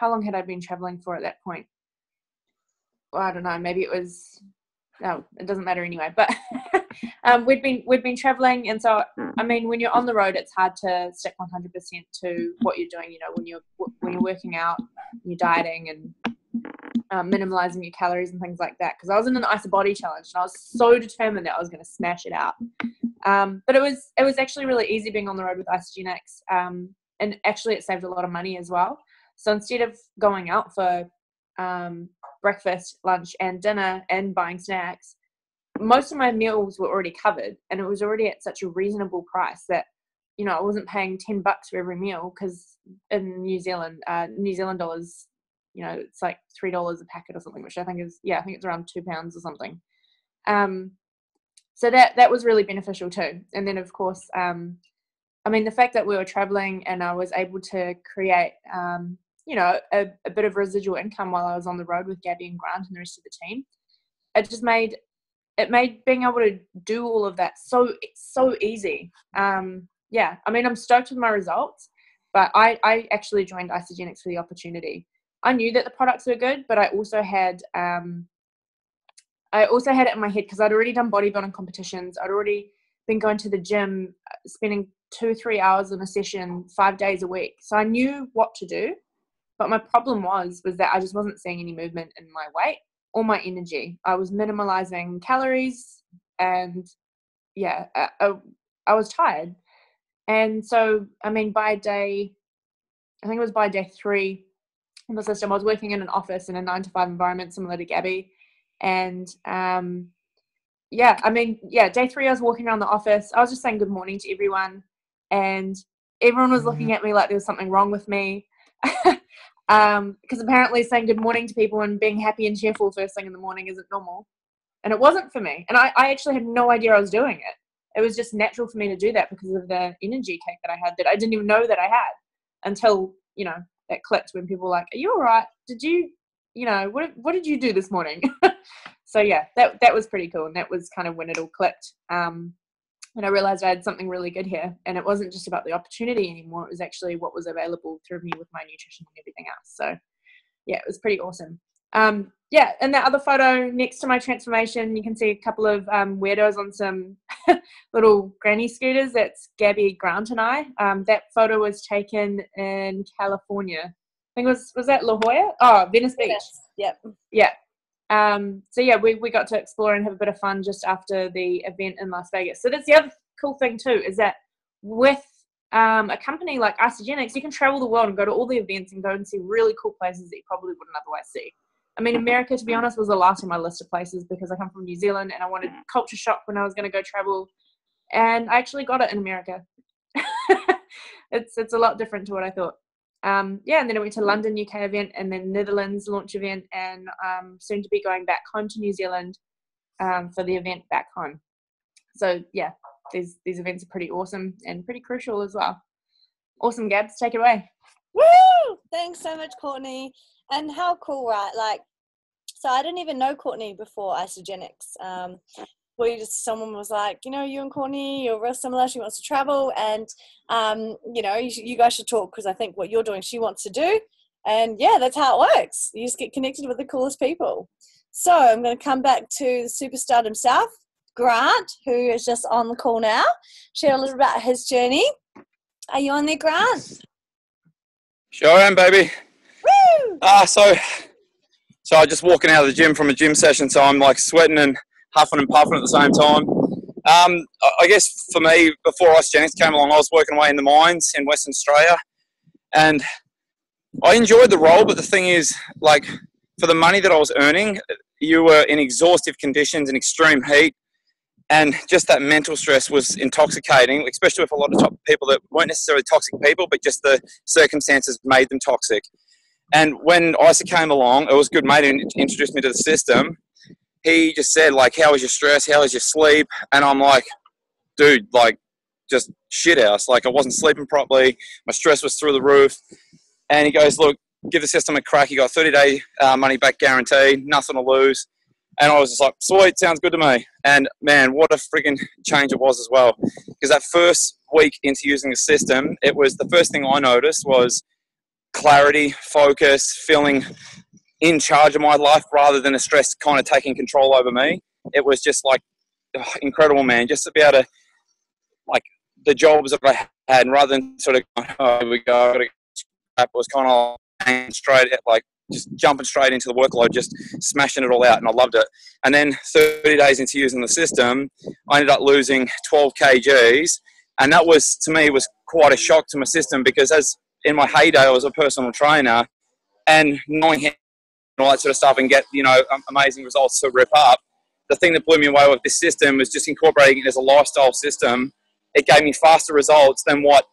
long had I been traveling for at that point? Well, I don't know, maybe it was, no, it doesn't matter anyway, but we'd been traveling, and so I mean, when you're on the road, it's hard to stick 100% to what you're doing. You know, when you're working out, you're dieting and minimalizing your calories and things like that. Because I was in an Ice Body challenge, and I was so determined that I was going to smash it out. But it was actually really easy being on the road with Isagenix, and actually it saved a lot of money as well. So instead of going out for breakfast, lunch, and dinner and buying snacks, most of my meals were already covered, and it was already at such a reasonable price that, you know, I wasn't paying $10 for every meal, because in New Zealand dollars, you know, it's like $3 a packet or something, which I think it's around £2 or something. So that was really beneficial too. And then of course, I mean, the fact that we were traveling and I was able to create, you know, a bit of residual income while I was on the road with Gabby and Grant and the rest of the team, it made being able to do all of that so easy. Yeah, I mean, I'm stoked with my results, but I actually joined Isagenix for the opportunity. I knew that the products were good, but I also had it in my head because I'd already done bodybuilding competitions. I'd already been going to the gym, spending 2-3 hours in a session 5 days a week. So I knew what to do, but my problem was that I just wasn't seeing any movement in my weight or my energy. I was minimalizing calories, and yeah, I was tired. And so, I mean, by day 3 in the system, I was working in an office in a 9-to-5 environment similar to Gabby. And day 3, I was walking around the office. I was just saying good morning to everyone, and everyone was looking at me like there was something wrong with me. Because apparently saying good morning to people and being happy and cheerful first thing in the morning isn't normal. And it wasn't for me. And I actually had no idea I was doing it. It was just natural for me to do that because of the energy kick that I had that I didn't even know that I had until, you know, that clicked when people were like, are you all right? Did you, you know, what did you do this morning? So yeah, that was pretty cool. And that was kind of when it all clicked. And I realized I had something really good here, and it wasn't just about the opportunity anymore. It was actually what was available through me with my nutrition and everything else. So yeah, it was pretty awesome. Yeah, and that other photo next to my transformation, you can see a couple of weirdos on some little granny scooters. That's Gabby, Grant, and I. That photo was taken in California. I think was that La Jolla? Oh, Venice Beach. Yep. Yeah. So yeah, we got to explore and have a bit of fun just after the event in Las Vegas. So that's the other cool thing too, is that with a company like Isagenix, you can travel the world and go to all the events and go and see really cool places that you probably wouldn't otherwise see. I mean, America, to be honest, was the last on my list of places because I come from New Zealand and I wanted culture shock when I was going to go travel, and I actually got it in America. It's a lot different to what I thought. Yeah, and then I went to London UK event, and then Netherlands launch event, and soon to be going back home to New Zealand for the event back home. So yeah, these events are pretty awesome and pretty crucial as well. Awesome, Gabs, take it away. Woo! Thanks so much, Courtney. And how cool, right? Like, so I didn't even know Courtney before Isagenix. Someone was like, you know, you and Courtney, you're real similar. She wants to travel, and you know, you guys should talk because I think what you're doing, she wants to do. And yeah, that's how it works. You just get connected with the coolest people. So I'm going to come back to the superstar himself, Grant, who is just on the call now. Share a little about his journey. Are you on there, Grant? Sure am, baby. Woo! So I'm just walking out of the gym from a gym session, so I'm like sweating and huffing and puffing at the same time. I guess for me, before Isagenix came along, I was working away in the mines in Western Australia, and I enjoyed the role, but the thing is, like, for the money that I was earning, you were in exhaustive conditions and extreme heat, and just that mental stress was intoxicating, especially with a lot of people that weren't necessarily toxic people, but just the circumstances made them toxic. And when Isa came along, it was a good mate who introduced me to the system. He just said, like, how was your stress? How was your sleep? And I'm like, dude, like, just shit house. Like, I wasn't sleeping properly. My stress was through the roof. And he goes, look, give the system a crack. You got 30-day money back guarantee, nothing to lose. And I was just like, sweet, sounds good to me. And man, what a freaking change it was as well. Because that first week into using the system, it was the first thing I noticed was clarity, focus, feeling in charge of my life rather than a stress kind of taking control over me. It was just like incredible, man. Just to be able to, like, the jobs that I had, and rather than sort of going, oh, here we go, it was kind of straight at, like, just jumping straight into the workload, just smashing it all out, and I loved it. And then 30 days into using the system, I ended up losing 12 kgs, and that was, to me, was quite a shock to my system, because as in my heyday, I was a personal trainer, and knowing how and all that sort of stuff and get, you know, amazing results to rip up. The thing that blew me away with this system was just incorporating it as a lifestyle system. It gave me faster results than what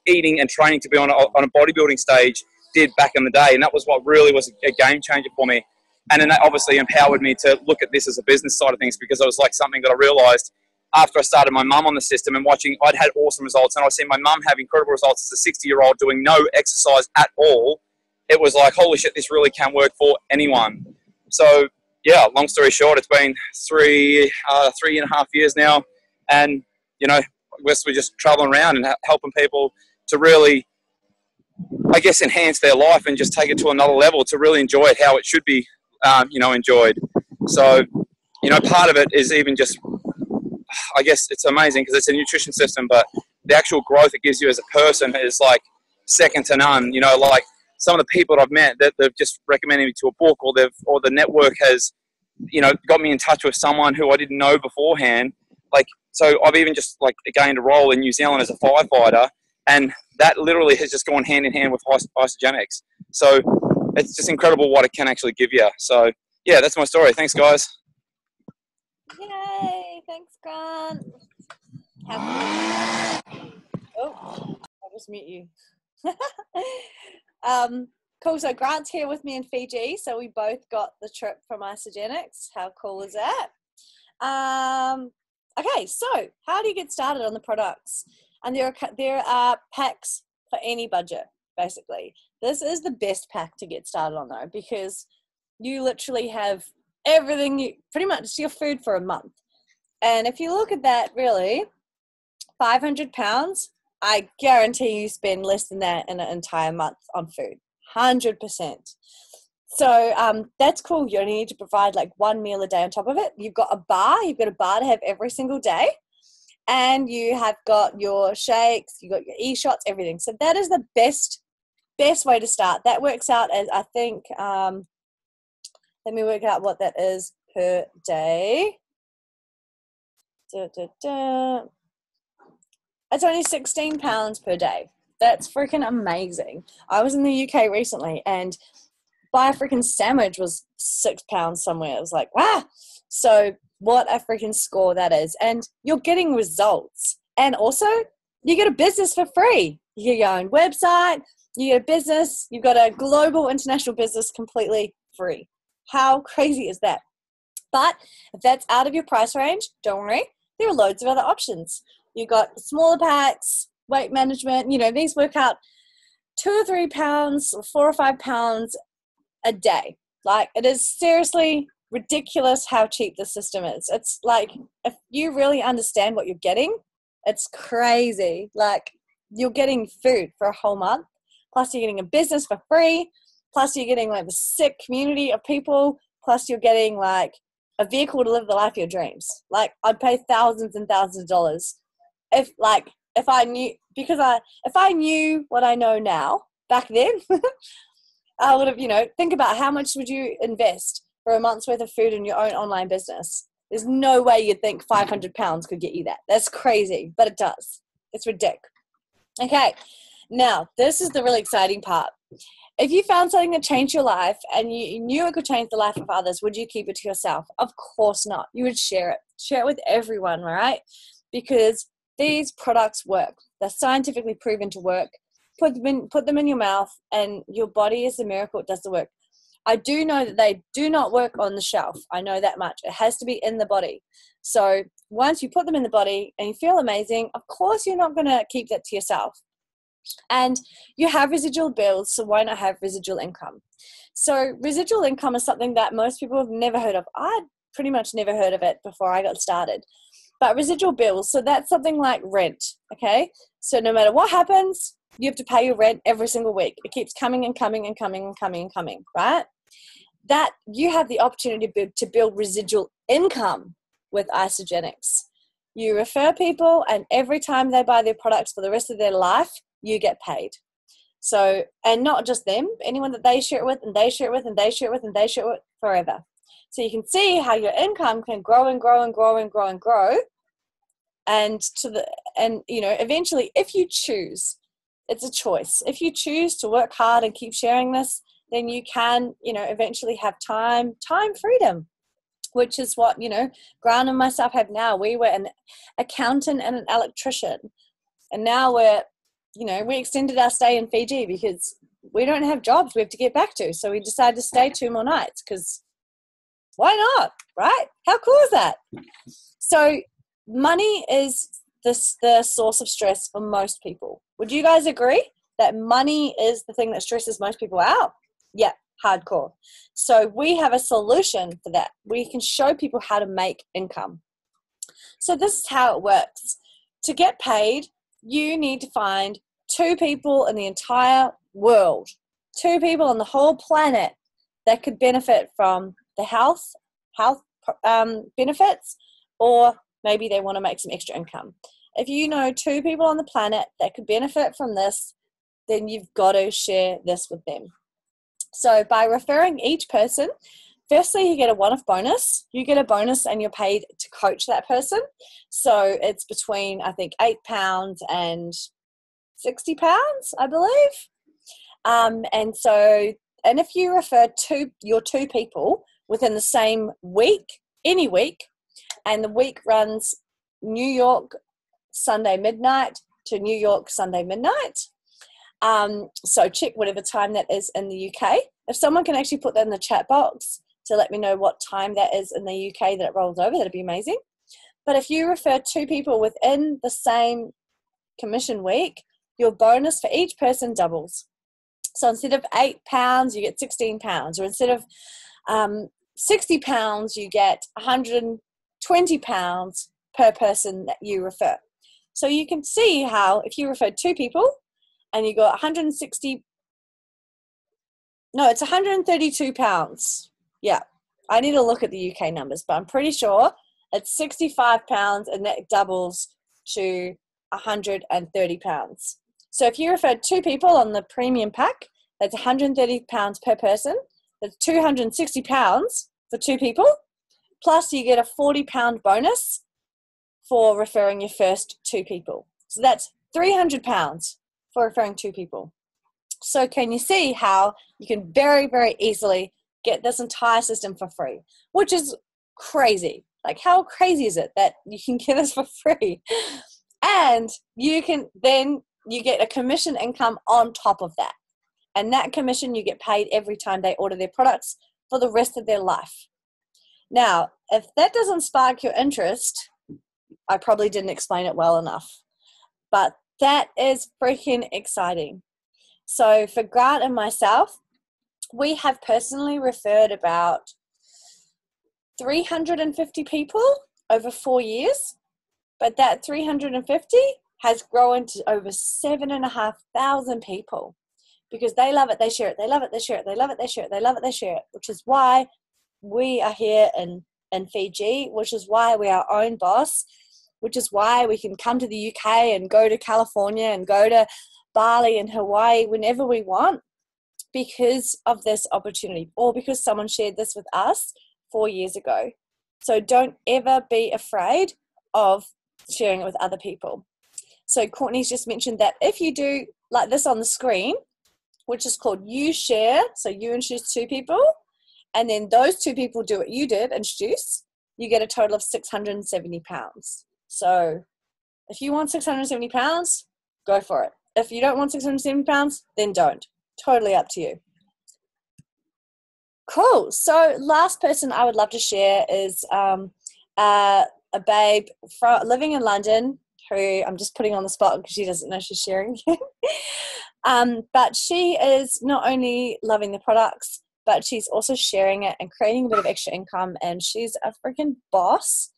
eating and training to be on a bodybuilding stage did back in the day. And that was what really was a game changer for me. And then that obviously empowered me to look at this as a business side of things, because it was like something that I realized after I started my mum on the system and watching, I'd had awesome results. And I was seeing my mum have incredible results as a 60-year-old doing no exercise at all. It was like, holy shit, this really can work for anyone. So yeah, long story short, it's been 3.5 years now. And, you know, we're just traveling around and helping people to really, I guess, enhance their life and just take it to another level, to really enjoy it how it should be, you know, enjoyed. So, you know, part of it is even just, I guess it's amazing because it's a nutrition system, but the actual growth it gives you as a person is like second to none. You know, like some of the people that I've met that they've just recommended me to a book, or the network has, you know, got me in touch with someone who I didn't know beforehand. Like, so I've even just like gained a role in New Zealand as a firefighter, and that literally has just gone hand in hand with isogenics. So it's just incredible what it can actually give you. So yeah, that's my story. Thanks, guys. Yay! Thanks, Grant. Oh, I'll just mute you. Cool. So Grant's here with me in Fiji. So we both got the trip from Isogenics. How cool is that? Okay, so how do you get started on the products? And there are packs for any budget, basically. This is the best pack to get started on, though, because you literally have everything, pretty much your food for a month. And if you look at that, really, 500 pounds, I guarantee you spend less than that in an entire month on food, 100%. So that's cool. You only need to provide like one meal a day on top of it. You've got a bar to have every single day. And you have got your shakes, you got your e-shots, everything. So that is the best way to start. That works out as, I think, let me work out what that is per day. It's only £16 per day. That's freaking amazing. I was in the UK recently, and buy a freaking sandwich was £6 somewhere. It was like, wow. So what a freaking score that is. And you're getting results. And also, you get a business for free. You get your own website, you get a business, you've got a global international business completely free. How crazy is that? But if that's out of your price range, don't worry. There are loads of other options. You've got smaller packs, weight management. You know, these work out £2 or £3 or £4 or £5 a day. Like, it is seriously ridiculous how cheap the system is. It's like, if you really understand what you're getting, it's crazy. Like, you're getting food for a whole month, plus you're getting a business for free, plus you're getting like the sick community of people, plus you're getting like a vehicle to live the life of your dreams. Like, I'd pay thousands and thousands of dollars if I knew what I know now back then. I would have, you know, think about how much would you invest for a month's worth of food in your own online business. There's no way you'd think £500 could get you that. That's crazy, but it does. It's ridiculous. Okay, now this is the really exciting part. If you found something that changed your life and you knew it could change the life of others, would you keep it to yourself? Of course not. You would share it. Share it with everyone, right? Because these products work. They're scientifically proven to work. Put them in your mouth, and your body is the miracle. It does the work. I do know that they do not work on the shelf. I know that much. It has to be in the body. So once you put them in the body and you feel amazing, of course you're not going to keep that to yourself. And you have residual bills, so why not have residual income? So residual income is something that most people have never heard of. I'd pretty much never heard of it before I got started. But residual bills, so that's something like rent, okay? So no matter what happens, you have to pay your rent every single week. It keeps coming and coming and coming and coming and coming, right? That you have the opportunity to build residual income, with Isagenix. You refer people, and every time they buy their products for the rest of their life, you get paid. So, and not just them, anyone that they share it with, and they share it with, and they share it with, and they share it with, forever. So you can see how your income can grow and grow and grow and grow and grow. And you know, eventually, if you choose, it's a choice. If you choose to work hard and keep sharing this, then you can, you know, eventually have time freedom, which is what, you know, Grant and myself have now. We were an accountant and an electrician, and now we're, you know, we extended our stay in Fiji because we don't have jobs we have to get back to. So we decided to stay 2 more nights because why not, right? How cool is that? So money is the source of stress for most people. Would you guys agree that money is the thing that stresses most people out? Yeah, hardcore. So we have a solution for that. We can show people how to make income. So this is how it works. To get paid, you need to find 2 people in the entire world, 2 people on the whole planet that could benefit from the health benefits, or maybe they want to make some extra income. If you know 2 people on the planet that could benefit from this, then you've got to share this with them. So by referring each person, firstly, you get a one-off bonus. You get a bonus and you're paid to coach that person. So it's between, I think, £8 and £60, I believe. And if you refer to your 2 people within the same week, any week, and the week runs New York Sunday midnight to New York Sunday midnight. So check whatever time that is in the UK. If someone can actually put that in the chat box to let me know what time that is in the UK that it rolls over, that'd be amazing. But if you refer 2 people within the same commission week, your bonus for each person doubles. So instead of £8, you get £16, or instead of £60, you get £120 per person that you refer. So you can see how if you refer 2 people and you got it's £132. Yeah, I need to look at the UK numbers, but I'm pretty sure it's £65 and that doubles to £130. So if you refer 2 people on the premium pack, that's £130 per person. That's £260 for 2 people. Plus you get a £40 bonus for referring your first 2 people. So that's £300 for referring 2 people. So can you see how you can very, very easily get this entire system for free, which is crazy. Like, how crazy is it that you can get this for free? And you get a commission income on top of that. And that commission you get paid every time they order their products for the rest of their life. Now, if that doesn't spark your interest, I probably didn't explain it well enough. But that is freaking exciting. So for Grant and myself, we have personally referred about 350 people over 4 years, but that 350 has grown to over 7,500 people because they love it, they share it, they love it, they share it, they love it, they share it, they love it, they share it, which is why we are here in Fiji, which is why we are our own boss, which is why we can come to the UK and go to California and go to Bali and Hawaii whenever we want because of this opportunity, or because someone shared this with us 4 years ago. So don't ever be afraid of sharing it with other people. So Courtney's just mentioned that if you do like this on the screen, which is called You Share, so you introduce 2 people, and then those 2 people do what you did, introduce, you get a total of £670. So if you want £670, go for it. If you don't want £670, then don't. Totally up to you. Cool. So last person I would love to share is a babe living in London who I'm just putting on the spot because she doesn't know she's sharing. But she is not only loving the products, but she's also sharing it and creating a bit of extra income, and she's a freaking boss.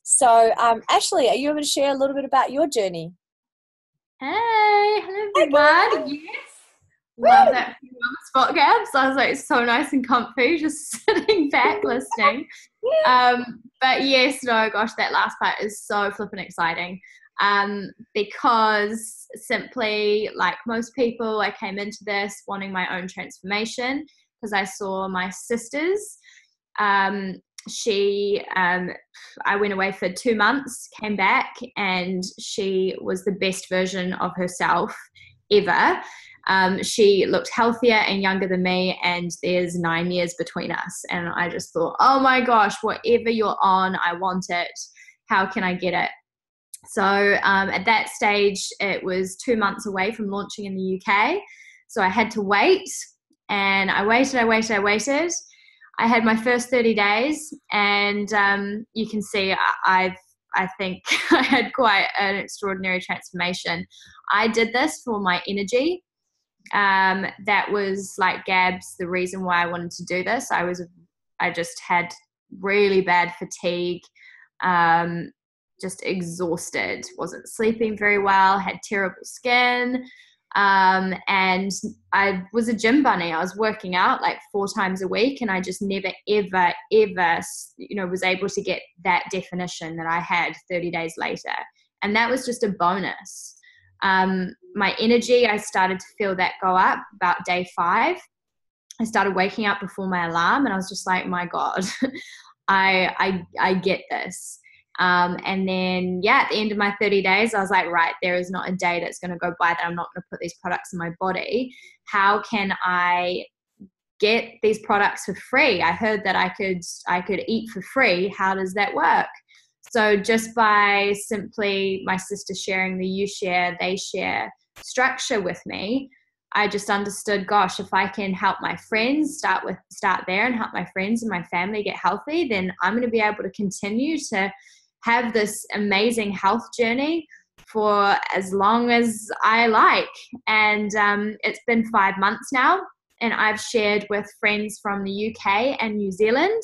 So Ashley, are you able to share a little bit about your journey? Hey, hello everyone. Yes. Love that on the spot, Gabs. I was like so nice and comfy, just sitting back listening. But yes, no, gosh, that last part is so flippin' exciting. Because simply, like most people, I came into this wanting my own transformation because I saw my sisters. I went away for 2 months, came back, and she was the best version of herself ever. She looked healthier and younger than me, and there's 9 years between us. And I just thought, oh my gosh, whatever you're on, I want it. How can I get it? So at that stage, it was 2 months away from launching in the UK. So I had to wait, and I waited. I had my first 30 days, and you can see I think I had quite an extraordinary transformation. I did this for my energy. That was, like Gabs, the reason why I wanted to do this. I just had really bad fatigue, just exhausted, wasn't sleeping very well, had terrible skin. And I was a gym bunny. I was working out like 4 times a week, and I just never, ever, was able to get that definition that I had 30 days later. And that was just a bonus. My energy, I started to feel that go up about day 5. I started waking up before my alarm, and I was just like, my God, I get this. And then, at the end of my 30 days, I was like, right, there is not a day that's going to go by that I'm not going to put these products in my body. How can I get these products for free? I heard that I could eat for free. How does that work? So just by simply my sister sharing the you share, they share structure with me, I just understood, gosh, if I can help my friends, start there and help my friends and my family get healthy, then I'm going to be able to continue to have this amazing health journey for as long as I like. And it's been 5 months now, and I've shared with friends from the UK and New Zealand,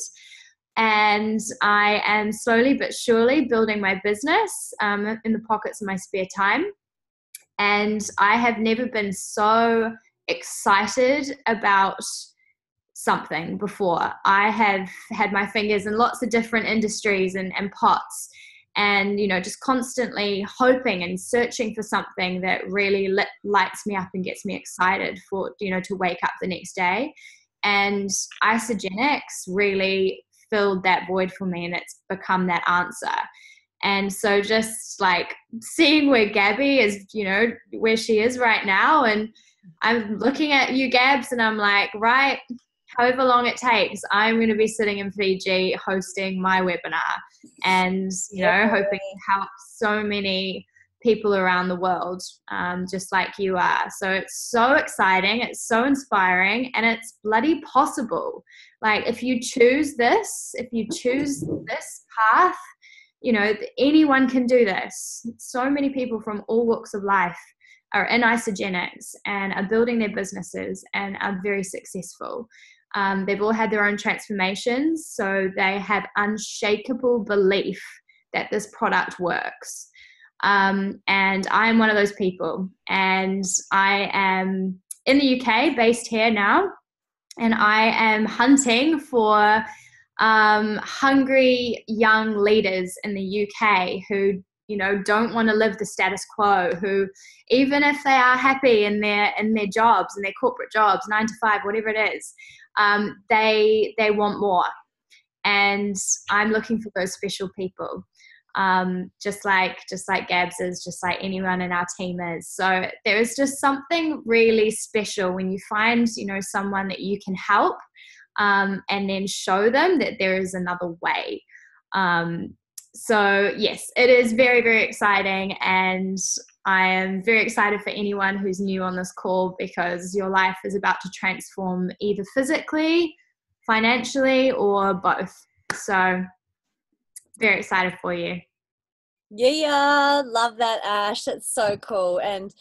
and I am slowly but surely building my business in the pockets of my spare time. And I have never been so excited about something before. I have had my fingers in lots of different industries and pots, and just constantly hoping and searching for something that really lights me up and gets me excited for to wake up the next day. And Isogenics really filled that void for me, and it's become that answer. And so just like seeing where Gabby is, where she is right now, and I'm looking at you, Gabs, and I'm like, right, however long it takes, I'm going to be sitting in Fiji hosting my webinar, and hoping to help so many people around the world, just like you are. So it's so exciting, it's so inspiring, and it's bloody possible. Like if you choose this path, anyone can do this. So many people from all walks of life are in Isogenics and are building their businesses and are very successful. They've all had their own transformations, so they have unshakable belief that this product works. And I'm one of those people, and I am in the UK, based here now, and I am hunting for hungry young leaders in the UK who don't want to live the status quo, who even if they are happy in their jobs, in their corporate jobs, 9 to 5, whatever it is, they want more. And I'm looking for those special people, just like Gabs is, just like anyone in our team is. So there is just something really special when you find someone that you can help, and then show them that there is another way. So yes, it is very, very exciting, and I am very excited for anyone who's new on this call, because your life is about to transform either physically, financially, or both. So very excited for you. Yeah, love that, Ash. That's so cool. And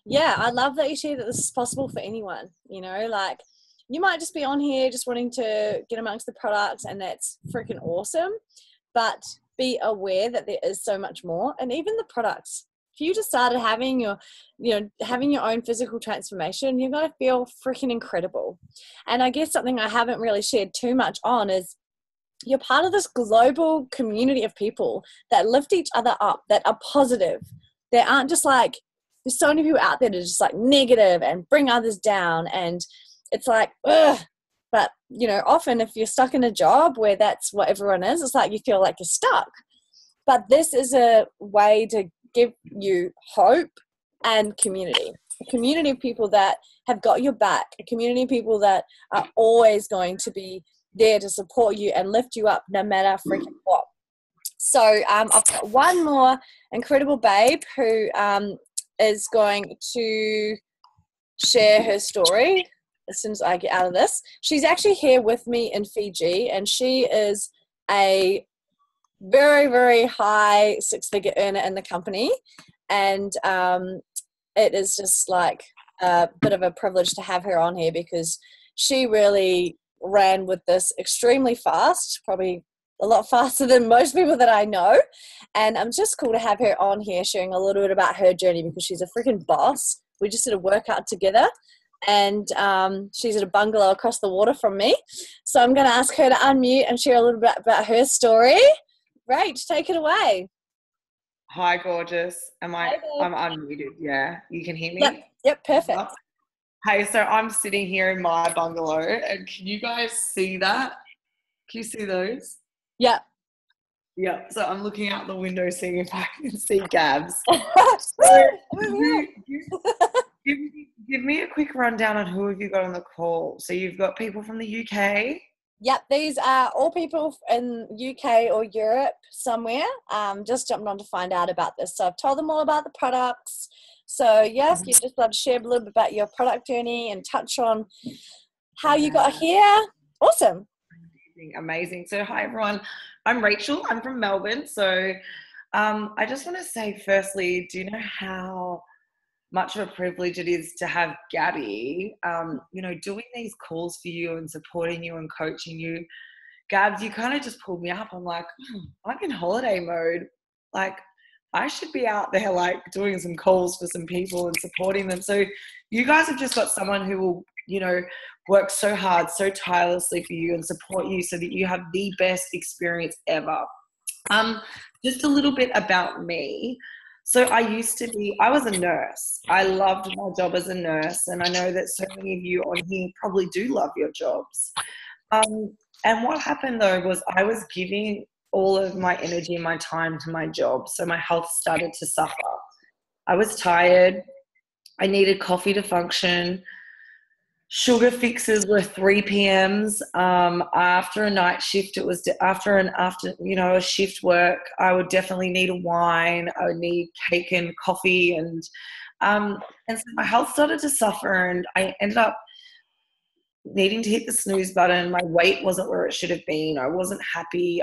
yeah, I love that you share that this is possible for anyone. Like you might just be on here just wanting to get amongst the products, and that's freaking awesome. But be aware that there is so much more. And even the products, if you just started having your own physical transformation, you're going to feel freaking incredible. And I guess something I haven't really shared too much on is you're part of this global community of people that lift each other up, that are positive. They aren't just like, there's so many people out there that are just like negative and bring others down. And it's like, ugh. But, you know, often if you're stuck in a job where that's what everyone is, it's like you feel like you're stuck. But this is a way to give you hope and community. A community of people that have got your back. A community of people that are always going to be there to support you and lift you up no matter freaking what. So I've got one more incredible babe who is going to share her story as soon as I get out of this. She's actually here with me in Fiji, and she is a very, very high six-figure earner in the company. And it is just like a bit of a privilege to have her on here because she really ran with this extremely fast, probably a lot faster than most people that I know. And I'm just cool to have her on here sharing a little bit about her journey because she's a freaking boss. We just did a workout together, and she's at a bungalow across the water from me. So I'm going to ask her to unmute and share a little bit about her story. Great, take it away. Hi, gorgeous. I'm unmuted. Yeah, you can hear me? Yep, perfect. Hey, so I'm sitting here in my bungalow, and can you guys see that? Can you see those? Yeah. Yeah, so I'm looking out the window seeing if I can see Gabs. Give me a quick rundown on who have you got on the call. So you've got people from the UK? Yep, these are all people in UK or Europe somewhere. Just jumped on to find out about this. So I've told them all about the products. So yes, you'd just love to share a little bit about your product journey and touch on how you got here. Awesome. Amazing. So hi everyone, I'm Rachel. I'm from Melbourne. So I just want to say firstly, do you know how much of a privilege it is to have Gabby, doing these calls for you and supporting you and coaching you? Gabs, you kind of just pulled me up. I'm like, I'm in holiday mode. Like, I should be out there like doing some calls for some people and supporting them. So you guys have just got someone who will, work so hard, so tirelessly for you and support you so that you have the best experience ever. Just a little bit about me. So I was a nurse. I loved my job as a nurse, and I know that so many of you on here probably do love your jobs. And what happened though was I was giving all of my energy and my time to my job, so my health started to suffer. I was tired. I needed coffee to function. Sugar fixes were 3 p.m.s. After a night shift, it was after a shift work, I would definitely need a wine. I would need cake and coffee, and so my health started to suffer, and I ended up needing to hit the snooze button. My weight wasn't where it should have been. I wasn't happy.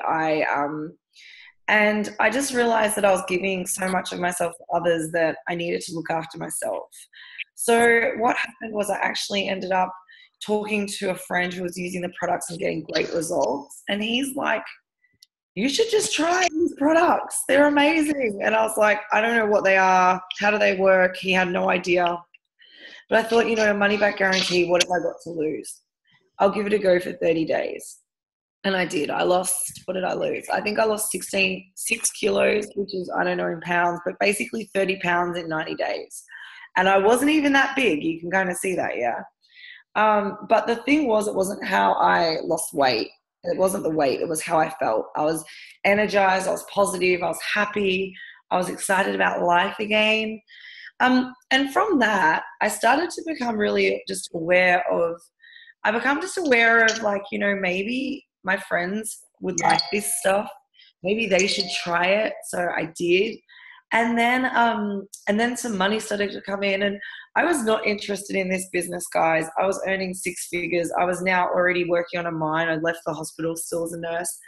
And I just realized that I was giving so much of myself to others that I needed to look after myself. So what happened was I actually ended up talking to a friend who was using the products and getting great results. And he's like, you should just try these products. They're amazing. And I was like, I don't know what they are. How do they work? He had no idea. But I thought, a money back guarantee, what have I got to lose? I'll give it a go for 30 days. And I did. What did I lose? I think I lost 6 kilos, which is, I don't know in pounds, but basically 30 pounds in 90 days. And I wasn't even that big. You can kind of see that, yeah. But the thing was, it wasn't how I lost weight. It wasn't the weight. It was how I felt. I was energized. I was positive. I was happy. I was excited about life again. And from that, I started to become really just aware of, like, maybe my friends would like this stuff. Maybe they should try it. So I did. And then some money started to come in, and I was not interested in this business, guys. I was earning 6 figures. I was now already working on a mine. I left the hospital still as a nurse,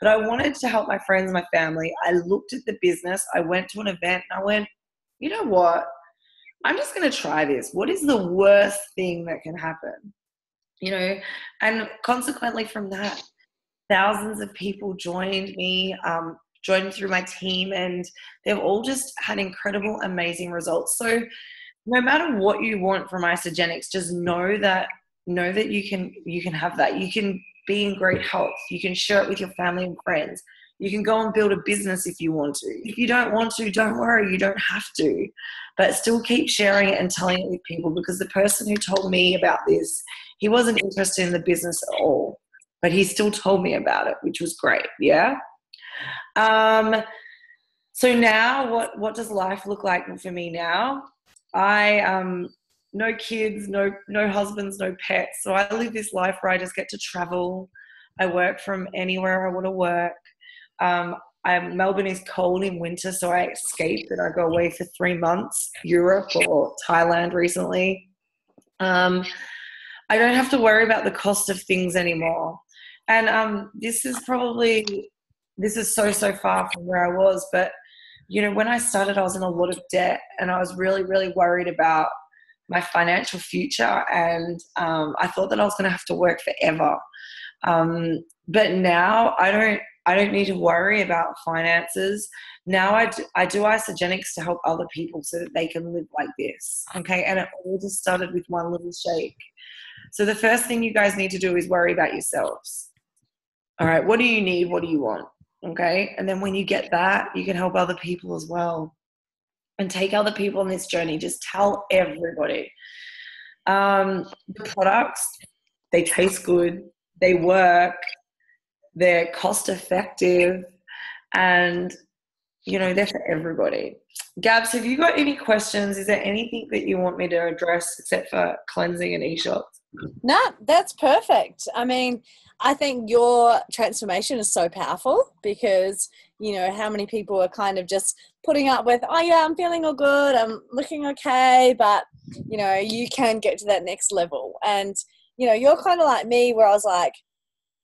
but I wanted to help my friends, my family. I looked at the business. I went to an event and I went, you know what? I'm just going to try this. What is the worst thing that can happen? And consequently from that, thousands of people joined me, joined through my team, and they've all just had incredible, amazing results. So no matter what you want from Isagenix, just know that, know that you can have that. You can be in great health. You can share it with your family and friends. You can go and build a business if you want to. If you don't want to, don't worry, you don't have to. But still keep sharing it and telling it with people, because the person who told me about this, he wasn't interested in the business at all, but he still told me about it, which was great. Yeah. So now what does life look like for me now? I no kids, no husbands, no pets. So I live this life where I just get to travel. I work from anywhere I want to work. Melbourne is cold in winter, so I escape and I go away for 3 months, Europe or Thailand recently. I don't have to worry about the cost of things anymore. And this is so far from where I was, but you know, when I started, I was in a lot of debt and I was really, really worried about my financial future. And I thought that I was going to have to work forever. But now I don't need to worry about finances. Now I do isogenics to help other people so that they can live like this. Okay. And it all just started with one little shake. So the first thing you guys need to do is worry about yourselves. All right. What do you need? What do you want? Okay. And then when you get that, you can help other people as well and take other people on this journey. Just tell everybody. The products, they taste good, they work, they're cost effective, and you know, they're for everybody. Gabs, have you got any questions? Is there anything that you want me to address except for cleansing and e-shots? No, that's perfect. I mean, I think your transformation is so powerful because, you know, how many people are kind of just putting up with, oh yeah, I'm feeling all good, I'm looking okay, but, you know, you can get to that next level. And, you know, you're kind of like me where I was like,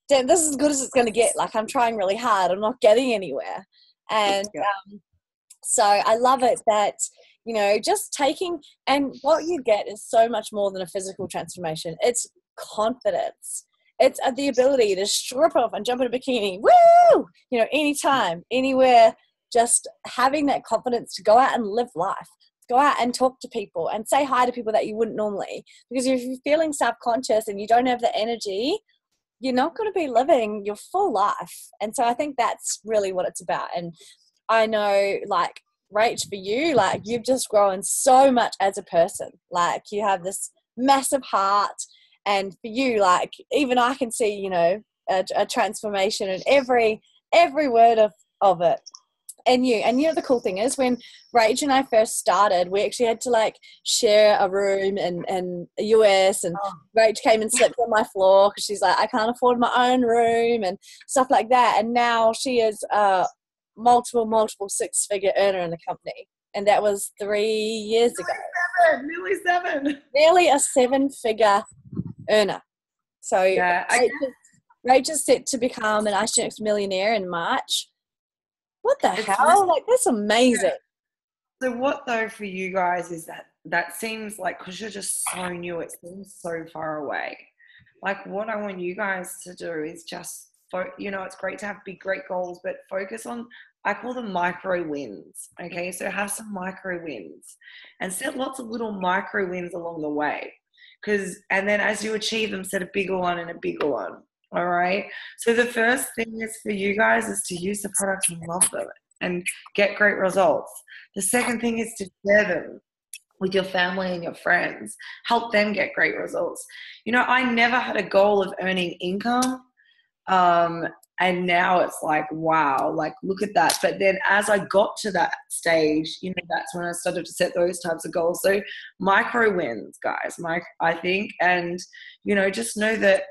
damn, this is as good as it's going to get. Like, I'm trying really hard. I'm not getting anywhere. And so I love it that, you know, just taking, and what you get is so much more than a physical transformation. It's confidence. It's the ability to strip off and jump in a bikini, woo, you know, anytime, anywhere, just having that confidence to go out and live life, go out and talk to people and say hi to people that you wouldn't normally. Because if you're feeling self-conscious and you don't have the energy, you're not going to be living your full life. And so I think that's really what it's about. And I know, like, Rach, for you, like, you've just grown so much as a person. Like, you have this massive heart. And for you, like, even I can see, you know, a transformation in every word of it. And you know, the cool thing is when Rach and I first started, we actually had to like share a room in the US, and Rach came and slept on my floor because she's like, I can't afford my own room and stuff like that. And now she is a multiple 6-figure earner in the company. And that was 3 years ago. Nearly seven. Nearly a 7-figure earner. So yeah, Rach is set to become an Isogenics millionaire in March. What the hell? Like, that's amazing. So what though for you guys is that seems like, because you're just so new, it seems so far away. Like, what I want you guys to do is just, you know, it's great to have big, great goals, but focus on, I call them micro wins. Okay, so have some micro wins and set lots of little micro wins along the way. And then as you achieve them, set a bigger one and a bigger one. All right. So the first thing is for you guys is to use the products and love them and get great results. The second thing is to share them with your family and your friends. Help them get great results. You know, I never had a goal of earning income. And now it's like, wow, like, look at that. But then as I got to that stage, you know, that's when I started to set those types of goals. So micro wins, guys, I think. And, you know, just know that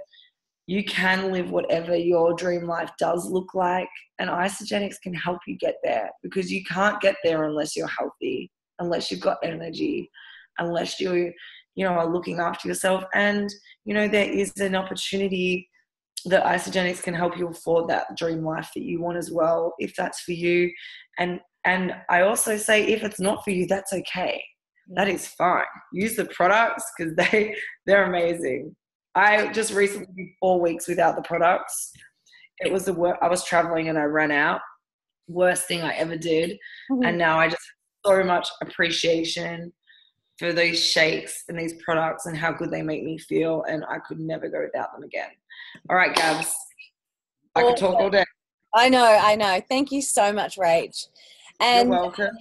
you can live whatever your dream life does look like. And Isogenics can help you get there, because you can't get there unless you're healthy, unless you've got energy, unless you know, are looking after yourself. And, you know, there is an opportunity that Isogenics can help you afford that dream life that you want as well, if that's for you. And I also say, if it's not for you, that's okay. That is fine. Use the products because they're amazing. I just recently did 4 weeks without the products. It was I was traveling and I ran out. Worst thing I ever did. Mm-hmm. And now I just have so much appreciation for these shakes and these products and how good they make me feel, and I could never go without them again. All right, Gabs. I could talk all day. I know. Thank you so much, Rach. And You're welcome.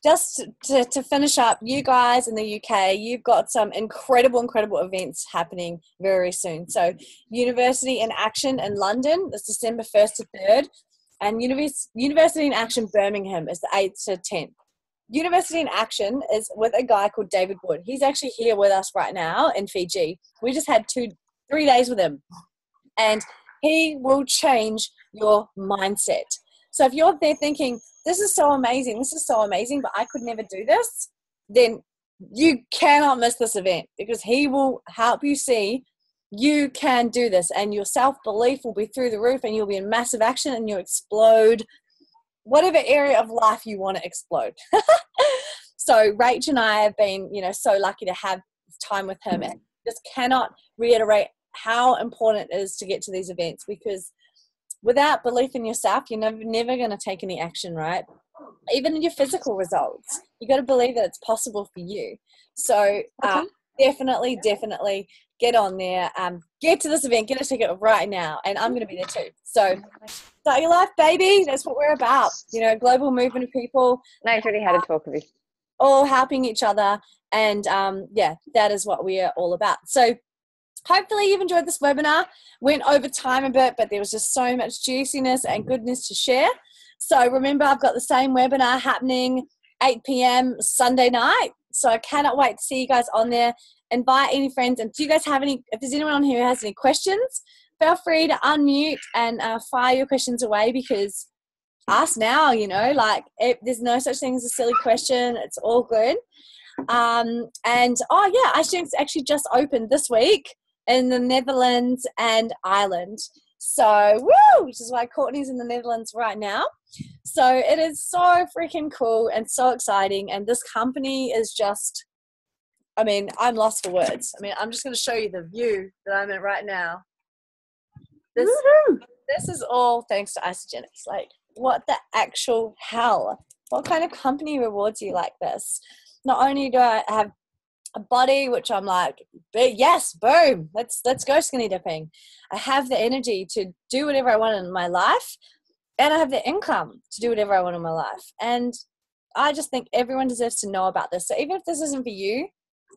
just to finish up, you guys in the UK, you've got some incredible events happening very soon. So University in Action in London is December 1st to 3rd, and University in Action Birmingham is the 8th to 10th. University in Action is with a guy called David Wood. He's actually here with us right now in Fiji. We just had 3 days with him, and he will change your mindset. So if you're there thinking, this is so amazing, but I could never do this, then you cannot miss this event, because he will help you see you can do this, and your self-belief will be through the roof, and you'll be in massive action, and you'll explode whatever area of life you want to explode. So Rach and I have been, so lucky to have time with him, and just cannot reiterate how important it is to get to these events, because without belief in yourself, you're never going to take any action, right? Even in your physical results, you got to believe that it's possible for you. So definitely get on there. Get to this event, get a ticket right now, and I'm going to be there too. So start your life, baby. That's what we're about. Global movement of people. Nice, really had a talk with you. All helping each other, and that is what we are all about. So hopefully you've enjoyed this webinar. Went over time a bit, but there was just so much juiciness and goodness to share. So remember, I've got the same webinar happening 8 p.m. Sunday night. So I cannot wait to see you guys on there. Invite any friends. And do you guys have any, if there's anyone on here who has any questions, feel free to unmute and fire your questions away, because ask now, there's no such thing as a silly question. It's all good. iStudents actually just opened this week in the Netherlands and Ireland. So, which is why Courtney's in the Netherlands right now. So it is so freaking cool and so exciting. And this company is just, I'm lost for words. I'm just going to show you the view that I'm in right now. This is all thanks to Isagenix. Like, what the actual hell? What kind of company rewards you like this? Not only do I have a body, which I'm like, yes, boom, let's go skinny dipping. I have the energy to do whatever I want in my life, and I have the income to do whatever I want in my life. And I just think everyone deserves to know about this. So even if this isn't for you,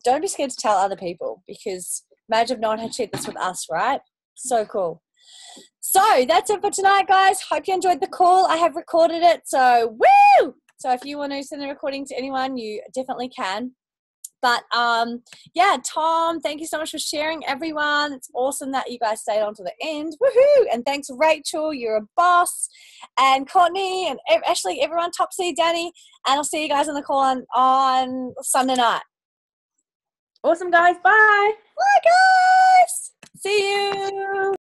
don't be scared to tell other people, because imagine if no one had shared this with us, right? So cool. So that's it for tonight, guys. Hope you enjoyed the call. I have recorded it, so woo! So if you want to send a recording to anyone, you definitely can. But Tom, thank you so much for sharing, everyone. It's awesome that you guys stayed on to the end. Woohoo! And thanks, Rachel. You're a boss. And Courtney and Ashley, everyone, Topsy, Danny. And I'll see you guys on the call on Sunday night. Awesome, guys. Bye. Bye, guys. See you.